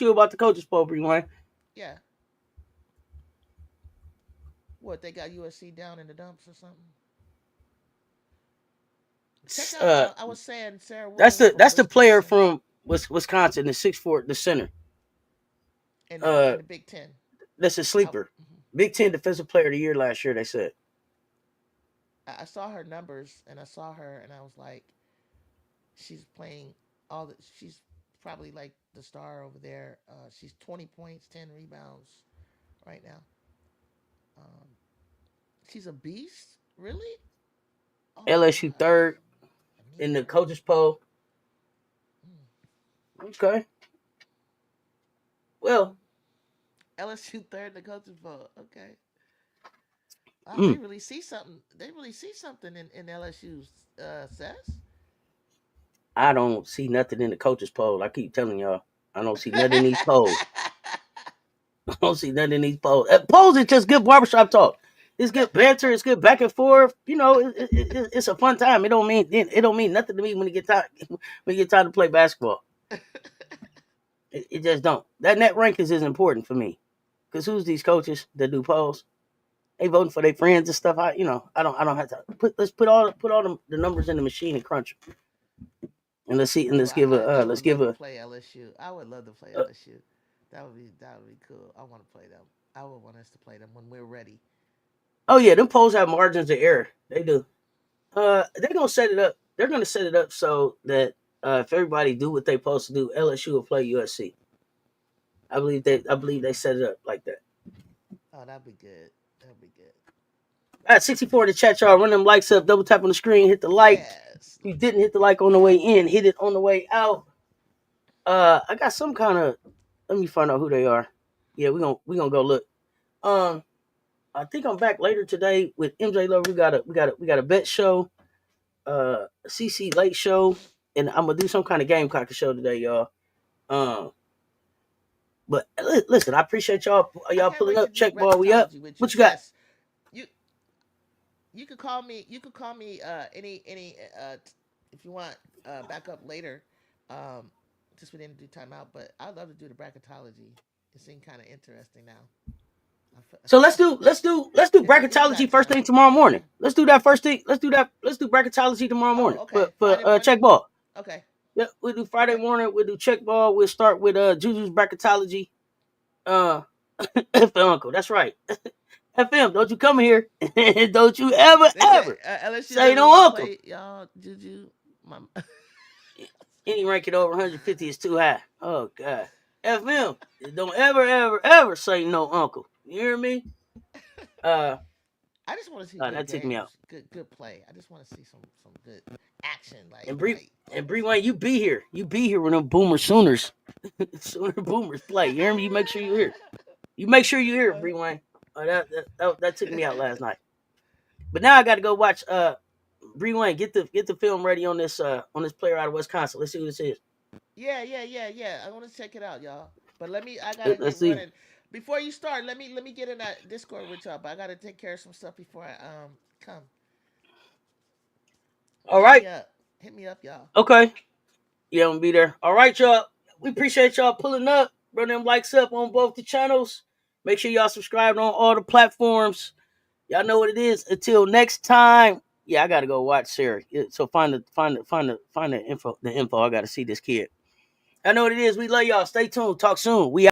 [SPEAKER 1] you about the coaches poll, Rewind?
[SPEAKER 2] Yeah. What, they got USC down in the dumps or something? Check out.
[SPEAKER 1] Uh,
[SPEAKER 2] I was saying Sarah
[SPEAKER 1] that's
[SPEAKER 2] Williams
[SPEAKER 1] the
[SPEAKER 2] from
[SPEAKER 1] that's the player
[SPEAKER 2] Wisconsin
[SPEAKER 1] from Wisconsin, the 6'4", the center.
[SPEAKER 2] in
[SPEAKER 1] Uh,
[SPEAKER 2] the Big Ten.
[SPEAKER 1] that's a sleeper.
[SPEAKER 2] Mhm.
[SPEAKER 1] Big Ten Defensive Player of the Year last year. They said.
[SPEAKER 2] I saw her numbers and I saw her and I was like, she's playing all the. She's probably like the star over there. She's 20 points, 10 rebounds right now. Um, she's a beast. Really? Oh my
[SPEAKER 1] LSU
[SPEAKER 2] gosh.
[SPEAKER 1] third
[SPEAKER 2] I need
[SPEAKER 1] in the
[SPEAKER 2] her.
[SPEAKER 1] coaches poll.
[SPEAKER 2] Mm.
[SPEAKER 1] Okay. Well,
[SPEAKER 2] LSU third in the coaches vote. Okay. Wow, they
[SPEAKER 1] mm,
[SPEAKER 2] really see something. They really see something in LSU's says.
[SPEAKER 1] I don't see nothing in the coaches poll. I keep telling y'all, I don't see nothing in these polls. I don't see nothing in these polls. Polls is just good barbershop talk. It's good banter. It's good back and forth. It's a fun time. It don't mean nothing to me when you get time to play basketball. It just don't. That net rankings is important for me because who's these coaches that do polls? They voting for their friends and stuff. I don't have to let's put all the numbers in the machine and crunch them. And let's see and
[SPEAKER 2] Oh, I
[SPEAKER 1] let's
[SPEAKER 2] would
[SPEAKER 1] give
[SPEAKER 2] love to
[SPEAKER 1] a
[SPEAKER 2] play LSU. I would love to play
[SPEAKER 1] uh,
[SPEAKER 2] LSU. That would be cool. I want to play them. I would want us to play them when we're ready.
[SPEAKER 1] oh yeah, them polls have margins of error. They do. They're gonna set it up. They're gonna set it up so that if everybody do what they supposed to do, LSU will play USC. I believe they set it up like that.
[SPEAKER 2] Oh, that'd be good. That'd be good.
[SPEAKER 1] At 64 in the chat, y'all. Run them likes up. Double tap on the screen. Hit the like.
[SPEAKER 2] Yes.
[SPEAKER 1] If you didn't hit the like on the way in, hit it on the way out. I got some kind of. Let me find out who they are. Yeah, we gonna go look. Um, I think I'm back later today with MJ Love. We got a bet show. CC late show, and I'm gonna do some kind of Gamecock show today, y'all. Um, but listen, I appreciate y'all
[SPEAKER 2] I
[SPEAKER 1] y'all
[SPEAKER 2] can't
[SPEAKER 1] pulling
[SPEAKER 2] wait to
[SPEAKER 1] up.
[SPEAKER 2] do
[SPEAKER 1] Check ball, we up.
[SPEAKER 2] bracketology with you.
[SPEAKER 1] What you got?
[SPEAKER 2] Yes. You you could call me. You could call me any if you want back up later. Um, just we didn't do timeout, but I'd love to do the bracketology. It seemed kind of interesting now. I fe-
[SPEAKER 1] So let's do
[SPEAKER 2] if you got
[SPEAKER 1] bracketology first
[SPEAKER 2] time.
[SPEAKER 1] thing tomorrow morning. Let's do that first thing. Let's do that. Let's do bracketology tomorrow
[SPEAKER 2] Oh,
[SPEAKER 1] morning for
[SPEAKER 2] okay. Friday
[SPEAKER 1] check
[SPEAKER 2] morning.
[SPEAKER 1] ball.
[SPEAKER 2] Okay.
[SPEAKER 1] Yeah, we'll do Friday
[SPEAKER 2] Okay.
[SPEAKER 1] morning. We'll do check ball. We'll start with Juju's bracketology. Uh, FM Uncle. That's right. FM. Don't you come here. Don't you ever
[SPEAKER 2] They say
[SPEAKER 1] ever
[SPEAKER 2] LSU
[SPEAKER 1] say
[SPEAKER 2] doesn't
[SPEAKER 1] no
[SPEAKER 2] want to
[SPEAKER 1] uncle.
[SPEAKER 2] play y'all. Juju, my
[SPEAKER 1] Any ranking over 150 is too high. Oh God. FM. Don't ever ever ever say no uncle. You hear me? Uh,
[SPEAKER 2] I just want to see good
[SPEAKER 1] that took me out.
[SPEAKER 2] games, good play. I just want to see some good action, like
[SPEAKER 1] And Bree
[SPEAKER 2] like
[SPEAKER 1] and Bree Wayne, you be here. You be here when them Boomer Sooners, Sooner Boomers play. You hear me? You make sure you hear. You make sure you hear it, Bree Wayne. That took me out last night. But now I got to go watch. Bree Wayne, get the film ready on this player out of Wisconsin. Let's see who this is.
[SPEAKER 2] yeah. I want to check it out, y'all. But I gotta
[SPEAKER 1] Let's
[SPEAKER 2] get
[SPEAKER 1] see.
[SPEAKER 2] running. Before you start, let me get in that Discord with y'all. But I gotta take care of some stuff before I come.
[SPEAKER 1] All
[SPEAKER 2] Hit
[SPEAKER 1] right.
[SPEAKER 2] me up. Hit me up, y'all.
[SPEAKER 1] Okay. Yeah, I'm gonna be there. All right, y'all. We appreciate y'all pulling up. Run them likes up on both the channels. Make sure y'all subscribe on all the platforms. Y'all know what it is. Until next time. Yeah, I gotta go watch Sarah. So find the info. The info. I gotta see this kid. I know what it is. We love y'all. Stay tuned. Talk soon. We